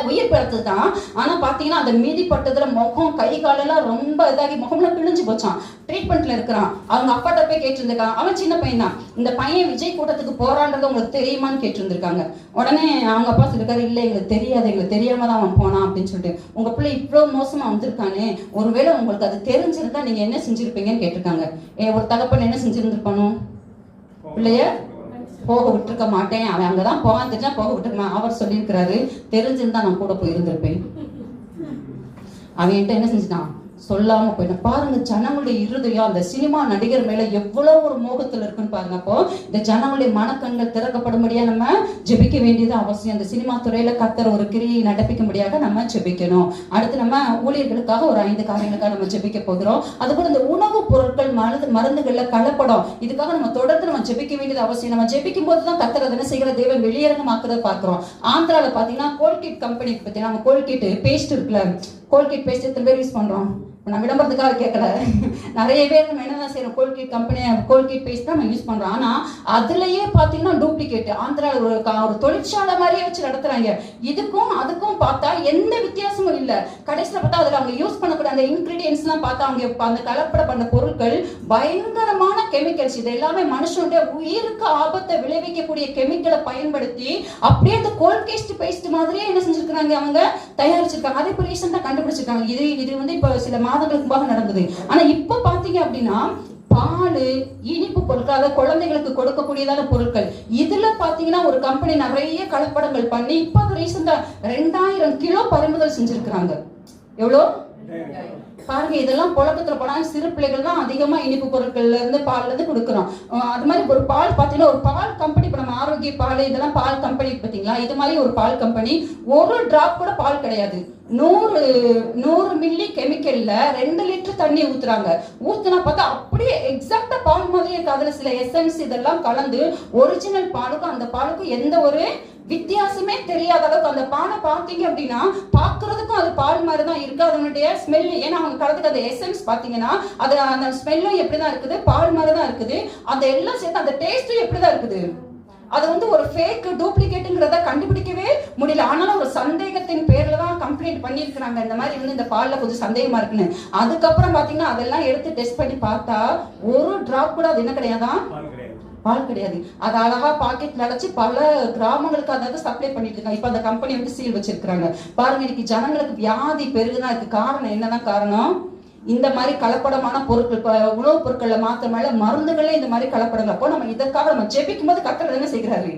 உயிர் பிறத்து தான். ஆனா பாத்தீங்கன்னா அந்த மீதி பட்டதுல முகம் கை காலெல்லாம் ரொம்ப இதாகி முகம்லாம் கிழிஞ்சு போச்சான். ட்ரீட்மெண்ட்ல இருக்கிறான். அவங்க அப்பாட்ட போய் கேட்டிருந்திருக்கான். அவன் சின்ன பையன் தான். இந்த பையன் விஜய் கூட்டத்துக்கு போறான்றது உங்களுக்கு தெரியுமான்னு கேட்டிருந்திருக்காங்க. உடனே அவங்க அப்பா சொல்லிருக்காரு, இல்ல எங்களுக்கு தெரியாது, எங்களுக்கு தெரியாம தான் அவன் போனான் அப்படின்னு சொல்லிட்டு. உங்க பிள்ளை இவ்வளவு மோசமா வந்திருக்கானே, ஒருவேளை உங்களுக்கு அது தெரிஞ்சிருந்தா நீங்க என்ன செஞ்சிருப்பீங்கன்னு கேட்டிருக்காங்க. ஒரு தகப்பன் என்ன செஞ்சிருந்திருப்பானோ, பிள்ளைய போக விட்டுருக்க மாட்டேன், அவன் அங்கதான் போகான் தெரிஞ்சா போக விட்டுருக்கான். அவர் சொல்லியிருக்கிறாரு, தெரிஞ்சிருந்தா நான் கூட போயிருந்திருப்பேன். அவன்கிட்ட என்ன செஞ்சுட்டான், சொல்லாம போயிட்டான். பாருங்க ஜனங்களுடைய இருதயம் அந்த சினிமா நடிகர் மேல எவ்வளவு ஒரு மோகத்துல இருக்குன்னு பாருங்க. அப்போ இந்த ஜனங்களுடைய மனக்கண்கள் திறக்கப்படும்படியா நம்ம ஜெபிக்க வேண்டியது அவசியம். அந்த சினிமா துறையில கர்த்தர் ஒரு கிரியை நடப்பிக்கும்படியாக நம்ம ஜெபிக்கணும். அடுத்து நம்ம ஊழியர்களுக்காக ஒரு 5 காரியங்களுக்காக நம்ம ஜெபிக்க போகிறோம். அதுபோல இந்த உணவு பொருட்கள் மருந்துகள்ல கலப்படம், இதுக்காக நம்ம தொடர்ந்து நம்ம ஜெபிக்க வேண்டியது அவசியம். நம்ம ஜெபிக்கும் போதுதான் கர்த்தர் என்ன செய்கிற தேவன் வெளியரங்கமாக்குறத பாக்குறோம். ஆந்திரால பாத்தீங்கன்னா கோல்கேட் கம்பெனி பத்தி, நம்ம கோல்கேட் பேஸ்ட் இருக்குல்ல, கோல்கேட் பேஸ்ட் எத்தனை பேர் யூஸ் பண்றோம்? நம்ம விளம்பரத்துக்காக கேட்கல, நிறைய பேர் நம்ம என்னதான் செய்யறோம், கோல்கேட் கம்பெனி கோல்கேட் பேஸ்ட் தான் நம்ம யூஸ் பண்றோம். ஆனா அதுலயே பாத்தீங்கன்னா டூப்ளிகேட். ஆந்திரால ஒரு தொழிற்சாலை மாதிரியே வச்சு நடத்துறாங்க. இதுக்கும் அதுக்கும் பார்த்தா எந்த வித்தியாசமும் இல்ல. கடைசியில பார்த்தா அதுல அவங்க யூஸ் பண்ணக்கூடிய அந்த இன்கிரீடியன்ஸ் எல்லாம் பார்த்தா அவங்க அந்த கலப்பட பண்ண பொருட்கள் பயங்கரமான கெமிக்கல்ஸ். இது எல்லாமே மனுஷனுடைய உயிருக்கு ஆபத்தை விளைவிக்கக்கூடிய கெமிக்கலை பயன்படுத்தி அப்படியே அந்த கோல்கேட் பேஸ்ட் மாதிரியே என்ன செஞ்சிருக்காங்க, அவங்க தயாரிச்சிருக்காங்க. அதே இப்போ ரீசெண்டா கண்டுபிடிச்சிருக்காங்க. இது வந்து இப்போ சில மாதங்களுக்கு நடந்தது. ஆனா இப்ப பாத்தீங்க அப்படின்னா பால், இனிப்பு பொருட்கள், அதாவது குழந்தைகளுக்கு கொடுக்கக்கூடியதான பொருட்கள், இதுல பாத்தீங்கன்னா ஒரு கம்பெனி நிறைய கலப்படங்கள் பண்ணி இப்ப ரீசெண்டா 2000 கிலோ பறிமுதல் செஞ்சிருக்கிறாங்க. எவ்வளோ பாருங்க. இதெல்லாம் புழக்கத்துல போனா சிறு பிள்ளைகள் தான் அதிகமா இனிப்பு பொருட்கள்ல இருந்து பால்ல இருந்து கொடுக்குறோம். அது மாதிரி ஒரு பால் பாத்தீங்கன்னா ஒரு பால் கம்பெனி, இப்ப நம்ம ஆரோக்கிய பால் இதெல்லாம் பால் கம்பெனி பாத்தீங்களா, இது மாதிரி ஒரு பால் கம்பெனி ஒரு டிராப் கூட பால் கிடையாது. 100 மில்லி கெமிக்கல்ல 2 லிட்டர் தண்ணி ஊத்துறாங்க. ஊத்துனா பார்த்தா அப்படியே எக்ஸாக்டா பால் மாதிரி இருக்கு. அதுல சில எசன்ஸ் இதெல்லாம் கலந்து ஒரிஜினல் பாலுக்கும் அந்த பாலுக்கும் எந்த ஒரு வித்தியாசமே தெரியாத அளவுக்கு அந்த பாலை பார்த்தீங்க அப்படின்னா பாக்குறதுக்கும் அது பால் மாதிரி தான் இருக்கு. அதனுடைய ஸ்மெல், ஏன்னா அவங்க கலந்துக்கு அந்த எசன்ஸ் பாத்தீங்கன்னா அது அந்த ஸ்மெல்லும் எப்படிதான் இருக்குது, பால் மாதிரி தான் இருக்குது. அந்த எல்லாம் சேர்த்து அந்த டேஸ்டும் எப்படிதான் இருக்குது. அது வந்து ஒரு ஃபேக் டூப்ளிகேட்டுங்கிறத கண்டுபிடிக்கவே முடியல. ஆனாலும் ஒரு சந்தேகத்தின் பேர்ல தான் கம்ப்ளைண்ட் பண்ணியிருக்கிறாங்க, இந்த மாதிரி வந்து இந்த பால்ல கொஞ்சம் சந்தேகமா இருக்குன்னு. அதுக்கப்புறம் பாத்தீங்கன்னா அதெல்லாம் எடுத்து டெஸ்ட் பண்ணி பார்த்தா ஒரு டிராப் கூட அது என்ன கிடையாதான், பால் கிடையாது. அது அழகா பாக்கெட்ல அடைச்சு பல கிராமங்களுக்கு அதாவது சப்ளை பண்ணிட்டு இருக்காங்க. இப்ப அந்த கம்பெனி வந்து சீல் வச்சிருக்காங்க. பாருங்க, இன்னைக்கு ஜனங்களுக்கு வியாதி பெருகுதான் இருக்கு. காரணம் என்னதான் காரணம், இந்த மாதிரி கலப்படமான பொருட்கள், உணவுப் பொருட்கள்ல மாத்திரமல்ல மருந்துகளே இந்த மாதிரி கலப்படங்கள். அப்போ நம்ம இதற்காக நம்ம ஜெபிக்கும் போது கர்த்தர் என்ன செய்கிறாரு,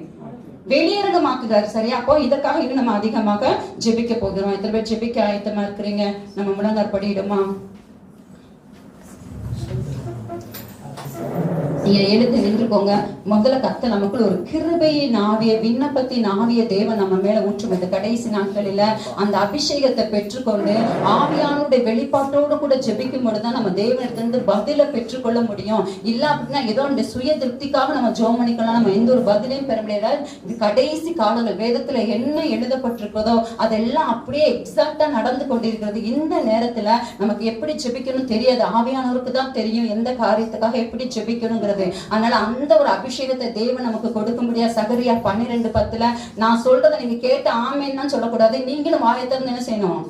வெளியரங்கமாக்குறாரு. சரியா? அப்போ இதற்காக இன்னும் நம்ம அதிகமாக ஜெபிக்க போகிறோம். இத்தனை பேர் ஜெபிக்க ஆயத்தமா இருக்கிறீங்க? நம்ம முழங்கார் படியிடுமா? நீங்க எழுந்து நின்றுக்கோங்க. முதல்ல கர்த்தர் நமக்குள்ள ஒரு கிருபையின் ஆவிய, விண்ணப்பத்தின் ஆவிய தேவன் நம்ம மேல ஊற்றும். இந்த கடைசி நாட்களில அந்த அபிஷேகத்தை பெற்றுக்கொண்டு ஆவியானுடைய வெளிப்பாட்டோடு கூட ஜெபிக்கும் பொழுதுதான் நம்ம தேவனிடத்திலிருந்து பதில பெற்றுக்கொள்ள முடியும். இல்ல அப்படின்னா ஏதோ இந்த சுய திருப்திக்காக நம்ம ஜெபம் பண்ணிக்கலாம், நம்ம எந்த ஒரு பதிலையும் பெற முடியாது. இது கடைசி காலங்கள், வேதத்துல என்ன எழுதப்பட்டிருக்கிறதோ அதெல்லாம் அப்படியே எக்ஸாக்டா நடந்து கொண்டிருக்கிறது. இந்த நேரத்துல நமக்கு எப்படி ஜெபிக்கணும் தெரியாது, ஆவியானவருக்கு தான் தெரியும் எந்த காரியத்துக்காக எப்படி ஜெபிக்கணுங்கிறது. அதனால அந்த ஒரு அபிஷேகத்தை தேவன் நமக்கு கொடுக்க முடியாது. சகரியா 12:10 நான் சொல்றதை நீங்க கேட்டு ஆமேன்னு சொல்லக்கூடாது, நீங்களும் வாயை திறந்து என்ன செய்யணும்,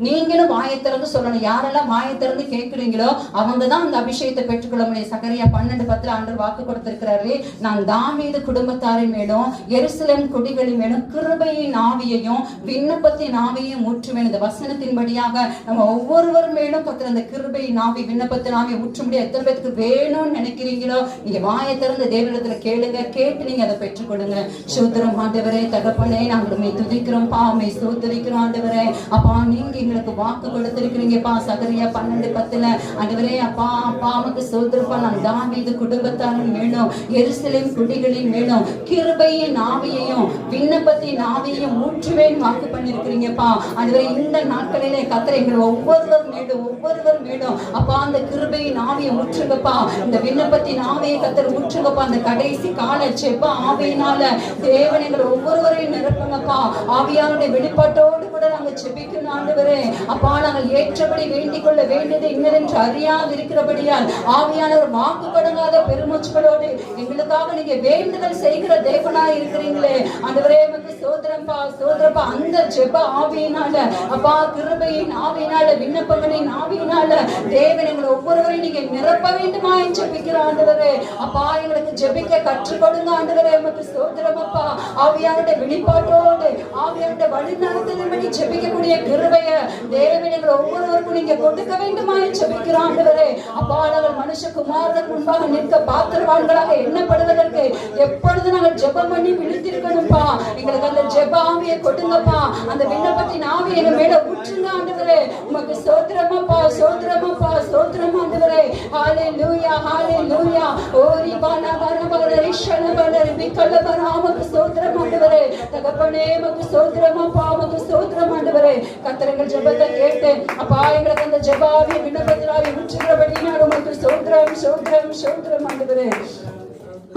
நீங்களும் வாயை திறந்து சொல்லணும். யாரெல்லாம் வாயை திறந்து கேட்கிறீங்களோ அவங்க தான் அந்த அபிஷேகத்தை பெற்றுக்கொள்ள முடியும். சகரியா 12:10 ஆண்டவர் வாக்கு கொடுத்திருக்கிறாரு, நான் தாவீது குடும்பத்தாரின் மேலும் எருசலேம் குடிகளின் மேலும் கிருபையின் ஆவியையும் விண்ணப்பத்தின் ஆவியையும் ஊற்றுவேன். இந்த வசனத்தின்படியாக நம்ம ஒவ்வொருவர் மேலும் கர்த்தர் அந்த கிருபையின் ஆவி, விண்ணப்பத்தின் ஆவியை ஊற்ற முடியாது. எத்தனை பேருக்கு வேணும்னு நினைக்கிறீங்களோ நீங்க வாயை திறந்து தேவனிடத்துல கேளுங்க, கேட்டு நீங்க அதை பெற்றுக்கொள்ளுங்க. சோத்திரம் ஆண்டவரே, தகப்பனே, நாங்கள் உம்மை துதிக்கிறோம் பா, உம்மை ஸ்தோத்திரிக்கிறோம் ஆண்டவரே. அப்பா, நீங்க எங்களுக்கு வாக்கு கொடுத்திருக்கிறீங்கப்பா. சகரியா 12:10 ஆண்டவரே, அப்பா அப்பா உமக்கு ஸ்தோத்திரப்பா. நான் தாவீது குடும்பத்தாரின் மேலும் எருசலேம் குடிகளின் மேலும் கிருபையின் ஆவியையும் விண்ணப்பத்தின் ஆவியையும் ஊற்றுவேன் வாக்கு பண்ணிருக்கிறீங்கப்பா. ஆண்டவரே, இந்த நாட்களிலே கர்த்தர் எங்கள் ஒவ்வொருவர் மேலும் அப்பா அந்த கிருபையின் ஆவியை ஊற்றுங்கப்பா, இந்த விண்ணப்பத்தின் ஆவியை கர்த்தர் ஊற்றுங்கப்பா. அந்த கடைசி கால ஜெப ஆவியினால தேவன் எங்கள் ஒவ்வொருவரையும் நிரப்புங்கப்பா. ஆவியானுடைய வெளிப்பாட்டோடு கூட நாங்கள் ஜெபிக்கணும் ஆண்டவரே. அப்பா, நாங்கள் ஏற்றபடி வேண்டிக் கொள்ள வேண்டியது இன்னதென்று அறியாது இருக்கிறபடியால் ஆவியானவர் வாக்கு கடங்காத பெருமூச்சுகளோடு எங்களுக்காக நீங்க வேண்டுதல் செய்கிற தேவனாய் இருக்கிறீங்களே ஆண்டவரே, உமக்கு ஸ்தோத்திரம்பா, ஸ்தோத்திரப்பா. அந்த ஜெப ஆவியினால அப்பா, கிருபையின் ஆவியினால, விண்ணப்பங்களின் ஆவியினால தேவன் எங்களை ஒவ்வொருவரையும் நீங்க நிரப்ப வேண்டுமா என்று ஜெபிக்கிறோம் ஆண்டவரே. அப்பா, எங்களுக்கு ஜெபிக்க கற்றுக் கொடுங்க ஆண்டவரே, உமக்கு ஸ்தோத்திரம் அப்பா. ஆவியானுடைய வெளிப்பாட்டோடு ஆவியானுடைய வழி நடத்தலின்படி ஜெபிக்கக்கூடிய கிருபைய தேவன் எங்களை ஒவ்வொருவருக்கும் நீங்க கொடுக்க வேண்டுமா என்று ஜெபிக்கிறோம் ஆண்டவரே. அப்பா, நாங்கள் மனுஷகுமாரனுக்கு முன்பாக நிற்க பாத்திரவான்களாக எண்ணப்படுவதற்கு எப்பொழுது நாங்கள் ஜெபம் பண்ணி விழித்திருக்கணும்பா. எங்களுக்கு அந்த ஜெப ஆவியை கொடுங்கப்பா. அந்த விண்ணப்பத்தின் ஆவியை எங்க மேல ஊற்றுங்க ஆண்டவரே. உமக்கு ஸ்தோத்திரமப்பா, ஸ்தோத்திரமப்பா, ஸ்தோத்திரம் ஆண்டவரே. ஹalleluya, ஹalleluya. ஓரி பானா பரபர ரிஷன பரபர விக்கல பராமக்கு ஸ்தோத்திரம் ஆண்டவரே. தகப்பனே, உமக்கு ஸ்தோத்திரமப்பா, உமக்கு ஸ்தோத்திரம் ஆண்டவரே. கர்த்தர்கள் ஜெபத்தை கேட்டு அப்பா எங்களுக்கு அந்த ஜெப ஆவியை விண்ணப்பத்தின் ஆவியை ஊற்றுகிறபடியால் உமக்கு ஸ்தோத்திரம், ஸ்தோத்திரம், ஸ்தோத்திரம் ஆண்டவரே.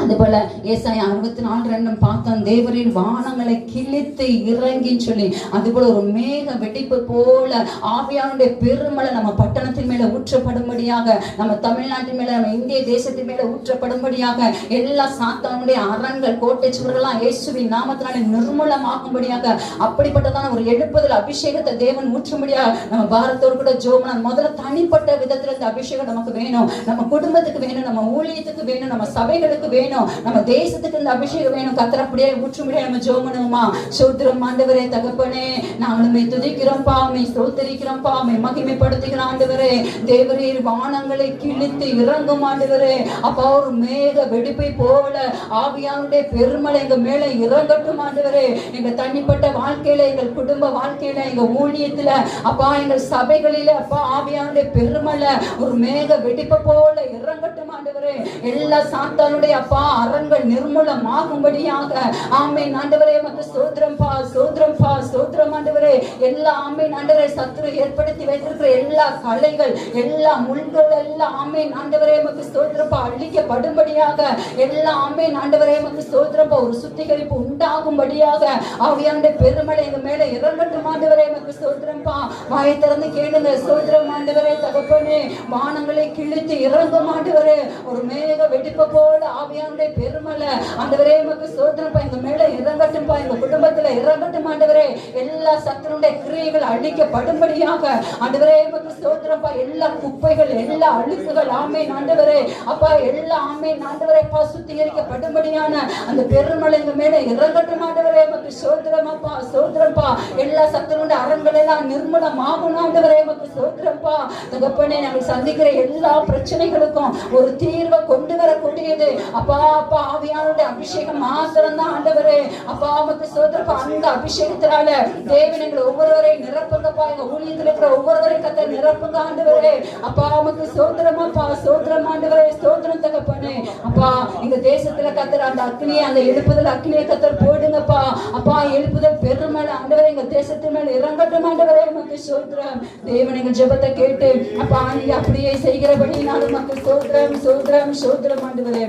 அதுபோல ஏசாயா 64:2 பார்த்தோம், தேவரின் வானங்களை கிழித்து இறங்கி சொல்லி. அதுபோல ஒரு மேக வெடிப்பு போல ஆவியானுடைய பெருமழை நம்ம பட்டணத்தின் மேல ஊற்றப்படும்படியாக, நம்ம தமிழ்நாட்டின் மேல, நம்ம இந்திய தேசத்தின் மேல ஊற்றப்படும்படியாக, எல்லா சாத்தானுடைய அரண்கள், கோட்டை சுவர்கள்லாம் இயேசுவின் நாமத்தினாலே நிர்மூலமாகும்படியாக அப்படிப்பட்டதான ஒரு எழுப்புதல் அபிஷேகத்தை தேவன் ஊற்றும்படியாக நம்ம பாரத்தோடு கூட ஜோமனம். முதல்ல தனிப்பட்ட விதத்துல இந்த அபிஷேகம் நமக்கு வேணும், நம்ம குடும்பத்துக்கு வேணும், நம்ம ஊழியத்துக்கு வேணும், நம்ம சபைகளுக்கு வேணும், நம்ம தேசத்துக்கு இந்த அபிஷேகம் வேணும். கர்த்தர் அப்படியே ஊற்றும்படியாக நம்ம ஜெபம் சோத்திரம் ஆண்டவரே. தகப்பனே, நாங்களுமே துதிக்கிறோம்ப்பா, உம்மை ஸ்தோத்திரிக்கிறோம்ப்பா, உம்மை மகிமைப்படுத்துகிறோம் ஆண்டவரே. தேவரீர் வானங்களை கிழித்து இறங்கும் ஆண்டவரே. அப்பா, ஒரு மேக வெடிப்பை போல ஆவியானுடைய பெருமழை எங்க மேல இறங்கட்டும் ஆண்டவரே. எங்க தனிப்பட்ட வாழ்க்கையில, எங்கள் குடும்ப வாழ்க்கையில, எங்க ஊழியத்துல, அப்பா எங்கள் சபைகளில அப்பா ஆவியானுடைய பெருமழை ஒரு மேக வெடிப்பை போல இறங்கட்டும் ஆண்டவரே. எல்லா சாத்தானுடைய அப்பா அப்பா அரண்கள் நிர்மூலமாகும்படியாக ஆமென் ஆண்டவரே உமக்கு ஸ்தோத்திரம்பா ஸ்தோத்திரம்பா ஸ்தோத்திரம் ஆண்டவரே. எல்லா ஆமென் ஆண்டவரே சத்துரு ஏற்படுத்தி வைத்திருக்கிற எல்லா கலைகள் எல்லா முள்கள் எல்லாம் ஆமென் ஆண்டவரே உமக்கு ஸ்தோத்திரம்பா அழிக்கப்படும்படியாக எல்லா ஆமென் ஆண்டவரே உமக்கு ஸ்தோத்திரம்பா ஒரு சுத்திகரிப்பு உண்டாகும்படியாக ஆவியானவருடைய பெருமழை எங்க மேல இறங்கட்டும் ஆண்டவரே உமக்கு ஸ்தோத்திரம்பா. வாயை திறந்து கேளுங்க. ஸ்தோத்திரம் ஆண்டவரே தகப்பனே. வானங்களை கிழித்து இறங்கும் ஆண்டவரே. ஒரு மேக வெடிப்ப போல ஆவியானவருடைய பெருமழை ஆண்டவரே உமக்கு ஸ்தோத்திரம்பா எங்க மேல இறங்கட்டும்பா. எங்க குடும்பத்துல இறங்கட்டும் ஆண்டவரே. எல்லா சத்துருடைய கிரியைகள் அழிக்கப்படும்படியாக ஆண்டவரே உமக்கு ஸ்தோத்திரம்பா. எல்லா குப்பைகள் எல்லா அழுக்குகள் ஆமென் ஆண்டவரே அப்பா எல்லா ஆமென் ஆண்டவரே அப்பா சுத்திகரிக்கப்படும்படியான அந்த பெருமழை எங்க மேல இறங்கட்டும் ஆண்டவரே உமக்கு ஸ்தோத்திரமாப்பா ஸ்தோத்திரம்பா. எல்லா சத்துருடைய அரண்கள் எல்லாம் நிர்மூலமாகும் ஆண்டவரே உமக்கு ஸ்தோத்திரம்பா. தகப்பனே நாங்கள் சந்திக்கிற எல்லா பிரச்சனைகளுக்கும் ஒரு தீர்வை கொண்டு வரக்கூடியது அப்பா அப்பா ஆவியானவருடைய அபிஷேகம் மாத்திரம் தான் ஆண்டவரே அப்பா உமக்கு ஸ்தோத்திரப்பா. அந்த அபிஷேகத்தினால தேவன் எங்களை ஒவ்வொருவரையும் நிரப்புங்கப்பா. எங்க ஊழியத்தில் இருக்கிற ஒவ்வொருவரையும் கத்த நிரப்புங்க ஆண்டவரே அப்பா உமக்கு ஸ்தோத்திரமாப்பா ஸ்தோத்திரம் ஆண்டவரே ஸ்தோத்திரம் தகப்பனே. அப்பா எங்க தேசத்துல கத்தர் அந்த அக்னியை அந்த எழுப்புதல் அக்னியை கத்தர் போடுங்கப்பா. அப்பா எழுப்புதல் பெருமழை ஆண்டவரே எங்க தேசத்தின் மேல இறங்கட்டும் ஆண்டவரே உமக்கு ஸ்தோத்திரம். தேவன் எங்க ஜெபத்தை கேட்டு அப்பா நீங்க அப்படியே செய்கிறபடினாலும் உமக்கு ஸ்தோத்திரம் ஸ்தோத்திரம் ஸ்தோத்திரம் ஆண்டவரே.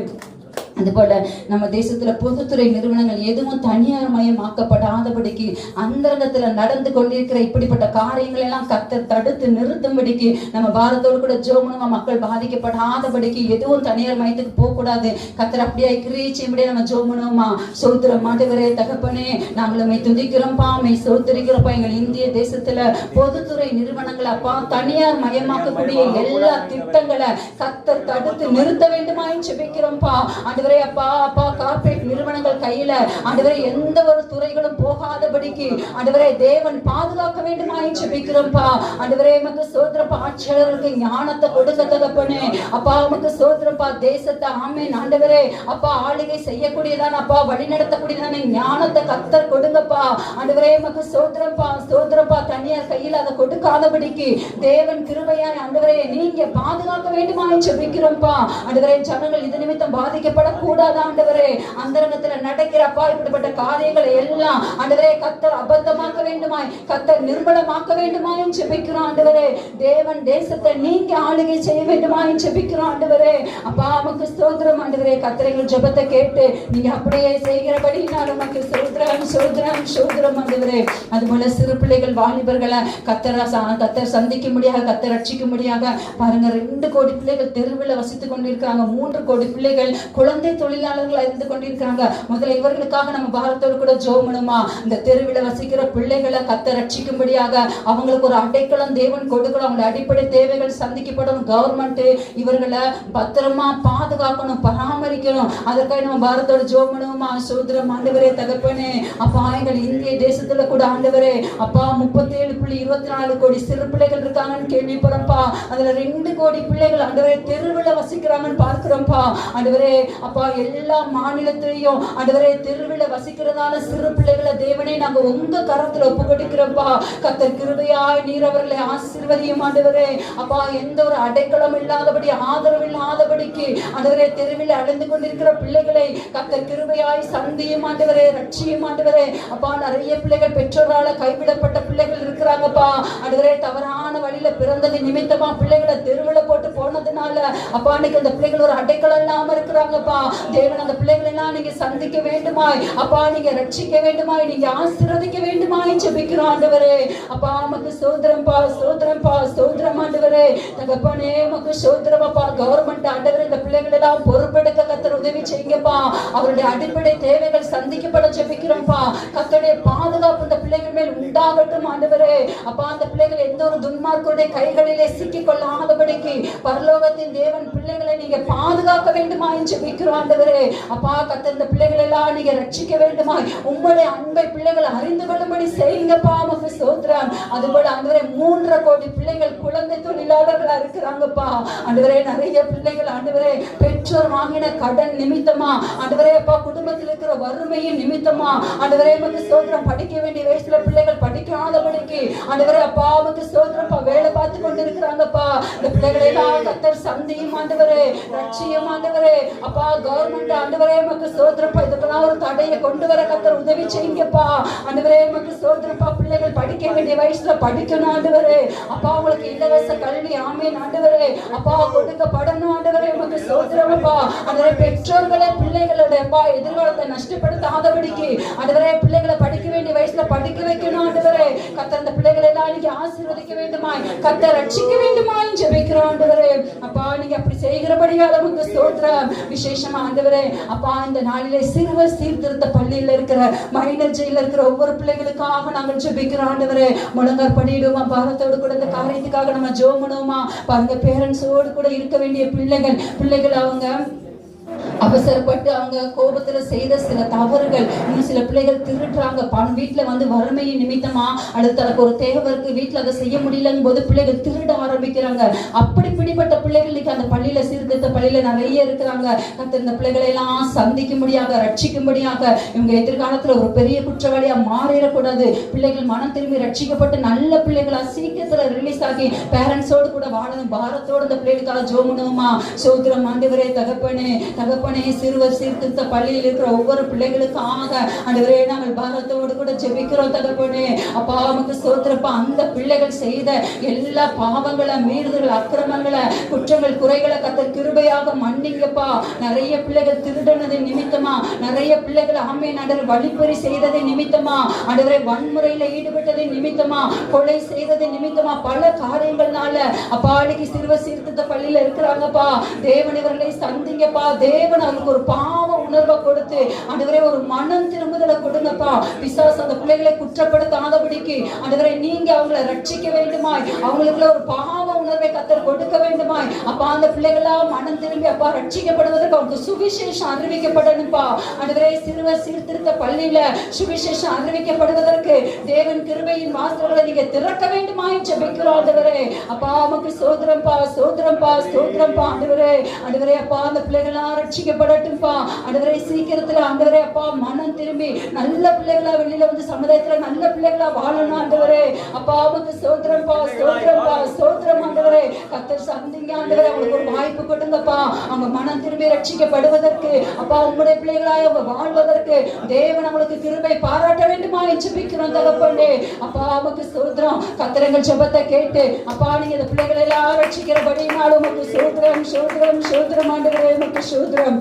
அதுபோல நம்ம தேசத்துல பொதுத்துறை நிறுவனங்கள் எதுவும் தனியார் மயமாக்கப்படாதபடிக்கு அந்தரங்கத்துல நடந்து கொண்டிருக்கிற இப்படிப்பட்ட காரியங்கள் எல்லாம் கத்தர் தடுத்து நிறுத்தும்படிக்கு நம்ம பாரதோடு கூட ஜோமனமா மக்கள் பாதிக்கப்படாதபடிக்கு எதுவும் தனியார் மயத்துக்கு போக கூடாது. கத்தர் அப்படியே கிரீச்சிபடியே நம்ம ஜோமனமா சோத்திரம் ஆண்டவரே தகப்பனே. நாங்களுமே துதிக்கிறோம்ப்பா மை சோத்திரிக்கிறோம்ப்பா. எங்கள் இந்திய தேசத்துல பொதுத்துறை நிறுவனங்கள் அப்பா தனியார் மயமாக்கக்கூடிய எல்லா திட்டங்களை கத்தர் தடுத்து நிறுத்த வேண்டுமா ஜெபிக்கிறோம்ப்பா. அப்பா அப்பா கார்ப்பரேட் நிறுவனங்கள் கையில ஆண்டவரே எந்த ஒரு துறைகளும் போகாதபடிக்கு ஆண்டவரே தேவன் பாதுகாக்க வேண்டுமா ஜெபிக்கிறோம்ப்பா. ஆண்டவரே உமக்கு ஸ்தோத்திரப்பா. ஆட்சியாளருக்கு ஞானத்தை கொடுக்க தகப்பனே அப்பா உமக்கு ஸ்தோத்திரப்பா. தேசத்தை ஆமென் ஆண்டவரே அப்பா ஆளுகை செய்யக்கூடியதான அப்பா வழி நடத்தக்கூடியதான ஞானத்தை கத்தர் கொடுங்கப்பா. ஆண்டவரே உமக்கு ஸ்தோத்திரப்பா ஸ்தோத்திரப்பா. தனியார் கையில் அதை கொடுக்காதபடிக்கு தேவன் கிருபையாய் ஆண்டவரே நீங்க பாதுகாக்க வேண்டுமா ஜெபிக்கிறோம்ப்பா. ஆண்டவரே ஜனங்கள் இது நிமித்தம் பாதிக்கப்பட கூடாது ஆண்டவரே. அந்தரங்கத்துல நடக்கிறப்பா இப்படிப்பட்ட காரியங்களை எல்லாம் ஆண்டவரே கத்தர் அபத்தமாக்க வேண்டுமாய் கத்தர் நிர்மலமாக்க வேண்டுமாய் ஜெபிக்கிறோம் ஆண்டவரே. தேவன் தேசத்தை நீங்க ஆளுகை செய்ய வேண்டுமாய் ஜெபிக்கிறோம் ஆண்டவரே. அப்பா உமக்கு ஸ்தோத்திரம் ஆண்டவரே. கத்தர் எங்கள் ஜெபத்தை கேட்டு நீங்க அப்படியே செய்கிறபடினால் உமக்கு ஸ்தோத்திரம் ஸ்தோத்திரம் ஸ்தோத்திரம் ஆண்டவரே. அதுபோல சிறு பிள்ளைகள் வாலிபர்களை கத்தர் சந்திக்க முடியாக கத்தர் ரட்சிக்க முடியாக பாருங்க. 2 கோடி பிள்ளைகள் தெருவில் வசித்துக் கொண்டிருக்கிறாங்க. 3 கோடி பிள்ளைகள் குழந்தை தொழிலாளர்கள் இருந்து கொண்டிருக்கிறாங்க. முதல்ல இவர்களுக்காக நம்ம பாரத்தோடு கூட ஜெபமணுமா. இந்த தெருவில் வசிக்கிற பிள்ளைகளை கத்தர் ரட்சிக்கும்படியாக அவங்களுக்கு ஒரு அடைக்கலம் தேவன் கொடுக்கணும். அவங்களுடைய அடிப்படை தேவைகள் சந்திக்கப்படும். கவர்மெண்ட் இவர்களை பத்திரமா பாதுகாக்கணும் பராமரிக்கணும். அதற்காக நம்ம பாரத்தோடு ஜெபமணுமா. சோதரம் ஆண்டவரே தகப்பனே. அப்பா எங்கள் இந்திய தேசத்துல கூட ஆண்டவரே அப்பா 37.24 கோடி சிறு பிள்ளைகள் இருக்காங்கன்னு கேள்விப்படுறோம்ப்பா. அதுல 2 கோடி பிள்ளைகள் ஆண்டவரே தெருவில் வசிக்கிறாங்கன்னு பார்க்கிறோம்ப்பா. ஆண்டவரே அப்பா எல்லா மாநிலத்திலையும் ஆண்டவரே தெருவில் வசிக்கிறதான சிறு பிள்ளைகளை தேவனே நாங்க உங்க கரத்துல ஒப்பு கொடுக்கிறோம்ப்பா. கர்த்தர் கிருபையாய் நீர் அவர்களை ஆசீர்வதியும் ஆண்டவரே. அப்பா எந்த ஒரு அடைக்கலம் இல்லாதபடி ஆதரவு இல்லாதபடிக்கு ஆண்டவரே தெருவில் அடைந்து கொண்டிருக்கிற பிள்ளைகளை கர்த்தர் கிருபையாய் சந்தியும் ஆண்டவரே ரட்சியும் ஆண்டவரே. அப்பா நிறைய பிள்ளைகள் பெற்றோரால கைவிடப்பட்ட பிள்ளைகள் இருக்கிறாங்கப்பா. ஆண்டவரே தவறான வழியில பிறந்தது நிமித்தமா பிள்ளைகளை தெருவில் போட்டு போனதுனால அப்பா அன்னைக்கு அந்த பிள்ளைகள் ஒரு அடைக்கலம் இல்லாம இருக்கிறாங்கப்பா. தேவன் அந்த பிள்ளைகளை எல்லாம் நீங்க சந்திக்க வேண்டுமாய் அப்பா நீங்க ரட்சிக்க வேண்டுமாய் நீங்க ஆசீர்வதிக்க வேண்டுமாய் ஜெபிக்கிறோம் ஆண்டவரே. அப்பா உமக்கு ஸ்தோத்திரம்பா ஸ்தோத்திரம்பா ஸ்தோத்திரம் ஆண்டவரே தகப்பனே. உமக்கு ஸ்தோத்திரமப்பா. கவர்மெண்ட் ஆண்டவரே இந்த பிள்ளைகள் எல்லாம் பொறுப்பெடுக்க கர்த்தர் உதவி செய்யுங்கப்பா. அவருடைய அடிப்படை தேவைகள் சந்திக்கப்பட ஜெபிக்கிறோம்ப்பா. கர்த்தருடைய பாதுகாப்பு இந்த பிள்ளைகள் மேல் உண்டாகட்டும் ஆண்டவரே. அப்பா அந்த பிள்ளைகள் எந்த ஒரு துன்மார்க்கருடைய கைகளிலே சிக்கிக் கொள்ளாதபடிக்கு பரலோகத்தின் தேவன் பிள்ளைகளை நீங்க பாதுகாக்க வேண்டுமாய் ஜெபிக்கிறோம் ஆண்டவரே. அப்பா கர்த்தர் இந்த பிள்ளைகளை எல்லாம் நீங்க ரட்சிக்க வேண்டுமாய் உம்முடைய அன்பை பிள்ளைகள் அறிந்து கொள்ளும்படி செய்யுங்கப்பா. உமக்கு ஸ்தோத்திரம். அதுபோல ஆண்டவரே 3 கோடி பிள்ளைகள் குழந்தை தொழிலாளர்களா இருக்கிறாங்கப்பா. ஆண்டவரே நிறைய பிள்ளைகள் ஆண்டவரே பெற்றோர் வாங்கின கடன் நிமித்தமா ஆண்டவரே அப்பா, குடும்பத்தில் இருக்கிற வறுமையின் நிமித்தமா ஆண்டவரே உமக்கு ஸ்தோத்திரம், படிக்க வேண்டிய வயசுல பிள்ளைகள் படிக்காதபடிக்கு ஆண்டவரே அப்பா உமக்கு ஸ்தோத்திரப்பா, வேலை பார்த்து கொண்டு இருக்கிறாங்கப்பா. இந்த பிள்ளைகளை எல்லாம் கர்த்தர் சந்தியும் ஆண்டவரே, ரட்சியும் ஆண்டவரே அப்பா. கவர்மெண்ட் ஆண்டவரே உமக்கு ஸ்தோத்திரப்பா, இதுக்கெல்லாம் ஒரு தடையை கொண்டு வர கர்த்தர் உதவி செய்யுங்கப்பா. ஆண்டவரே உமக்கு ஸ்தோத்திரப்பா, பிள்ளைகள் படிக்க வேண்டிய வயசுல படிக்கணும் ஆண்டவரே அப்பா. உங்களுக்கு இலவச கல்வி ஆமென் ஆண்டவரே அப்பா கொடுக்கப்படணும் ஆண்டவரே உமக்கு ஸ்தோத்திரமப்பா. ஆண்டவரே பெற்றோர்களே பிள்ளைகளுடைய அப்பா எதிர்காலத்தை நஷ்டப்படுத்தாதபடிக்கு ஆண்டவரே பிள்ளைகளை படிக்க வேண்டிய வயசுல படிக்க வைக்கணும் ஆண்டவரே. கர்த்தர் அந்த பிள்ளைகளை எல்லாம் நீங்க ஆசீர்வதிக்க வேண்டுமாய், கர்த்தர் ரட்சிக்க வேண்டுமாய் ஜெபிக்கிறோம் ஆண்டவரே அப்பா. நீங்க அப்படி செய்கிறபடியால் உமக்கு ஸ்தோத்திரம். விசேஷமா ஆண்டவரே அப்பா, இந்த நாளிலே சிறுவர் சீர்திருத்த பள்ளியில இருக்கிற மைனர் ஜெயில இருக்கிற ஒவ்வொரு பிள்ளைகளுக்காக நாங்கள் ஜெபிக்கிறோம் ஆண்டவரே. முழங்கார் படிடுமா பாரத்தோடு கூட இந்த காரியத்துக்காக நம்ம ஜெபம் பண்ணுவோமா பாருங்க. பேரண்ட்ஸோடு கூட இருக்க வேண்டிய பிள்ளைகள் அவங்க அவசரப்பட்டு அவங்க கோபத்துல செய்த சில தவறுகள், இன்னும் சில பிள்ளைகள் திருடுறாங்க, பணம் வீட்டுல வந்து வறுமையின் நிமித்தமா அல்லது தனக்கு ஒரு தேவை இருக்கு, வீட்டுல அதை செய்ய முடியலங்கும் போது பிள்ளைகள் திருட ஆரம்பிக்கிறாங்க. அப்படி பிடிப்பட்ட பிள்ளைகளுக்கு அந்த பள்ளியில சீர்திருத்த பள்ளியில நிறைய இருக்கிறாங்க. இந்த பிள்ளைகளை எல்லாம் சந்திக்கும்படியாக ரட்சிக்கும்படியாக இவங்க எதிர்காலத்துல ஒரு பெரிய குற்றவாளியா மாறிடக்கூடாது. பிள்ளைகள் மனம் திரும்பி ரட்சிக்கப்பட்டு நல்ல பிள்ளைகளா சீக்கிரத்துல ரிலீஸ் ஆகி பேரண்ட்ஸோடு கூட வாழணும். பாரத்தோடு இந்த பிள்ளைகளுக்காக ஜெபம் பண்ணுவோமா. சோத்திரம் ஆண்டவரே தகப்பனே சிறுவர் சீர்திருத்த பள்ளியில் இருக்கிற ஒவ்வொரு பிள்ளைகளுக்காக ஆண்டவரே நாங்கள் பாரத்தோடு கூட ஜெபிக்கிறோம் தகப்பனே அப்பா. உமக்கு ஸ்தோத்திரப்பா, அந்த பிள்ளைகள் செய்த எல்லா பாவங்களை, மீறுதல், அக்கிரமங்களை, குற்றங்கள், குறைகளை கர்த்தர் கிருபையாக மன்னிங்கப்பா. நிறைய பிள்ளைகள் திருடனது நிமித்தமா, நிறைய பிள்ளைகள் ஆமென் ஆண்டவரே வழிப்பறி செய்ததை நிமித்தமா, ஆண்டவரே வன்முறையில ஈடுபட்டதை நிமித்தமா, கொலை செய்ததை நிமித்தமா, பல காரியங்கள்னால அப்பா அன்னைக்கு சிறுவர் சீர்திருத்த பள்ளியில இருக்கிறாங்கப்பா. தேவன் இவர்களை சந்திங்கப்பா. தேவன் அவங்களுக்கு ஒரு பாவ உணர்வை கொடுத்து ஆண்டவரே ஒரு மனம் திரும்புதலை கொடுங்கப்பா. பிசாசு அந்த பிள்ளைகளை குற்றப்படுத்தாதபடிக்கு ஆண்டவரே நீங்க அவங்களை ரட்சிக்க வேண்டுமாய், அவங்களுக்குள்ள ஒரு பாவ உணர்வை கர்த்தர் கொடுக்க வேண்டுமாய் அப்பா. அந்த பிள்ளைகளா மனம் திரும்பி அப்பா ரட்சிக்கப்படுவதற்கு அவங்களுக்கு சுவிசேஷம் அறிவிக்கப்படணும்பா. ஆண்டவரே சிறுவர் சீர்திருத்த பள்ளியில சுவிசேஷம் அறிவிக்கப்படுவதற்கு தேவன் கிருபையின் வாசல்களை நீங்க திறக்க வேண்டுமாய் ஜெபிக்கிறோம் ஆண்டவரே அப்பா. உமக்கு ஸ்தோத்திரம்பா, ஸ்தோத்திரம்பா, ஸ்தோத்திரம்பா ஆண்டவரே. ஆண்டவரே அப்பா, அந்த பிள்ளைகளா ரட்சிக்கப்படட்டும்பா ஆண்டவரே. சீக்கிரத்துல ஆண்டவரே அப்பா மனம் திரும்பி நல்ல பிள்ளைகளா வெளியில வந்து சமுதாயத்துல நல்ல பிள்ளைகளா வாழணும் ஆண்டவரே அப்பா. உமக்கு ஸ்தோத்திரம்பா, ஸ்தோத்திரம்பா, ஸ்தோத்திரம் ஆண்டவரே. கர்த்தர் சந்திங்க ஆண்டவரே, அவங்களுக்கு ஒரு வாய்ப்பு கொடுங்கப்பா. அவங்க மனம் திரும்பி ரட்சிக்கப்படுவதற்கு அப்பா, உங்களுடைய பிள்ளைகளாய் அவங்க வாழ்வதற்கு தேவன் அவங்களுக்கு கிருபை பாராட்ட வேண்டுமா ஜெபிக்கிறோம் தகப்பனே அப்பா. உமக்கு ஸ்தோத்திரம். கர்த்தர் ஜெபத்தை கேட்டு அப்பா நீங்க இந்த பிள்ளைகளை எல்லாம் ரட்சிக்கிறபடினாலும் உமக்கு ஸ்தோத்திரம், ஸ்தோத்திரம், ஸ்தோத்திரம் ஆண்டவரே. உமக்கு ஸ்தோத்திரம்.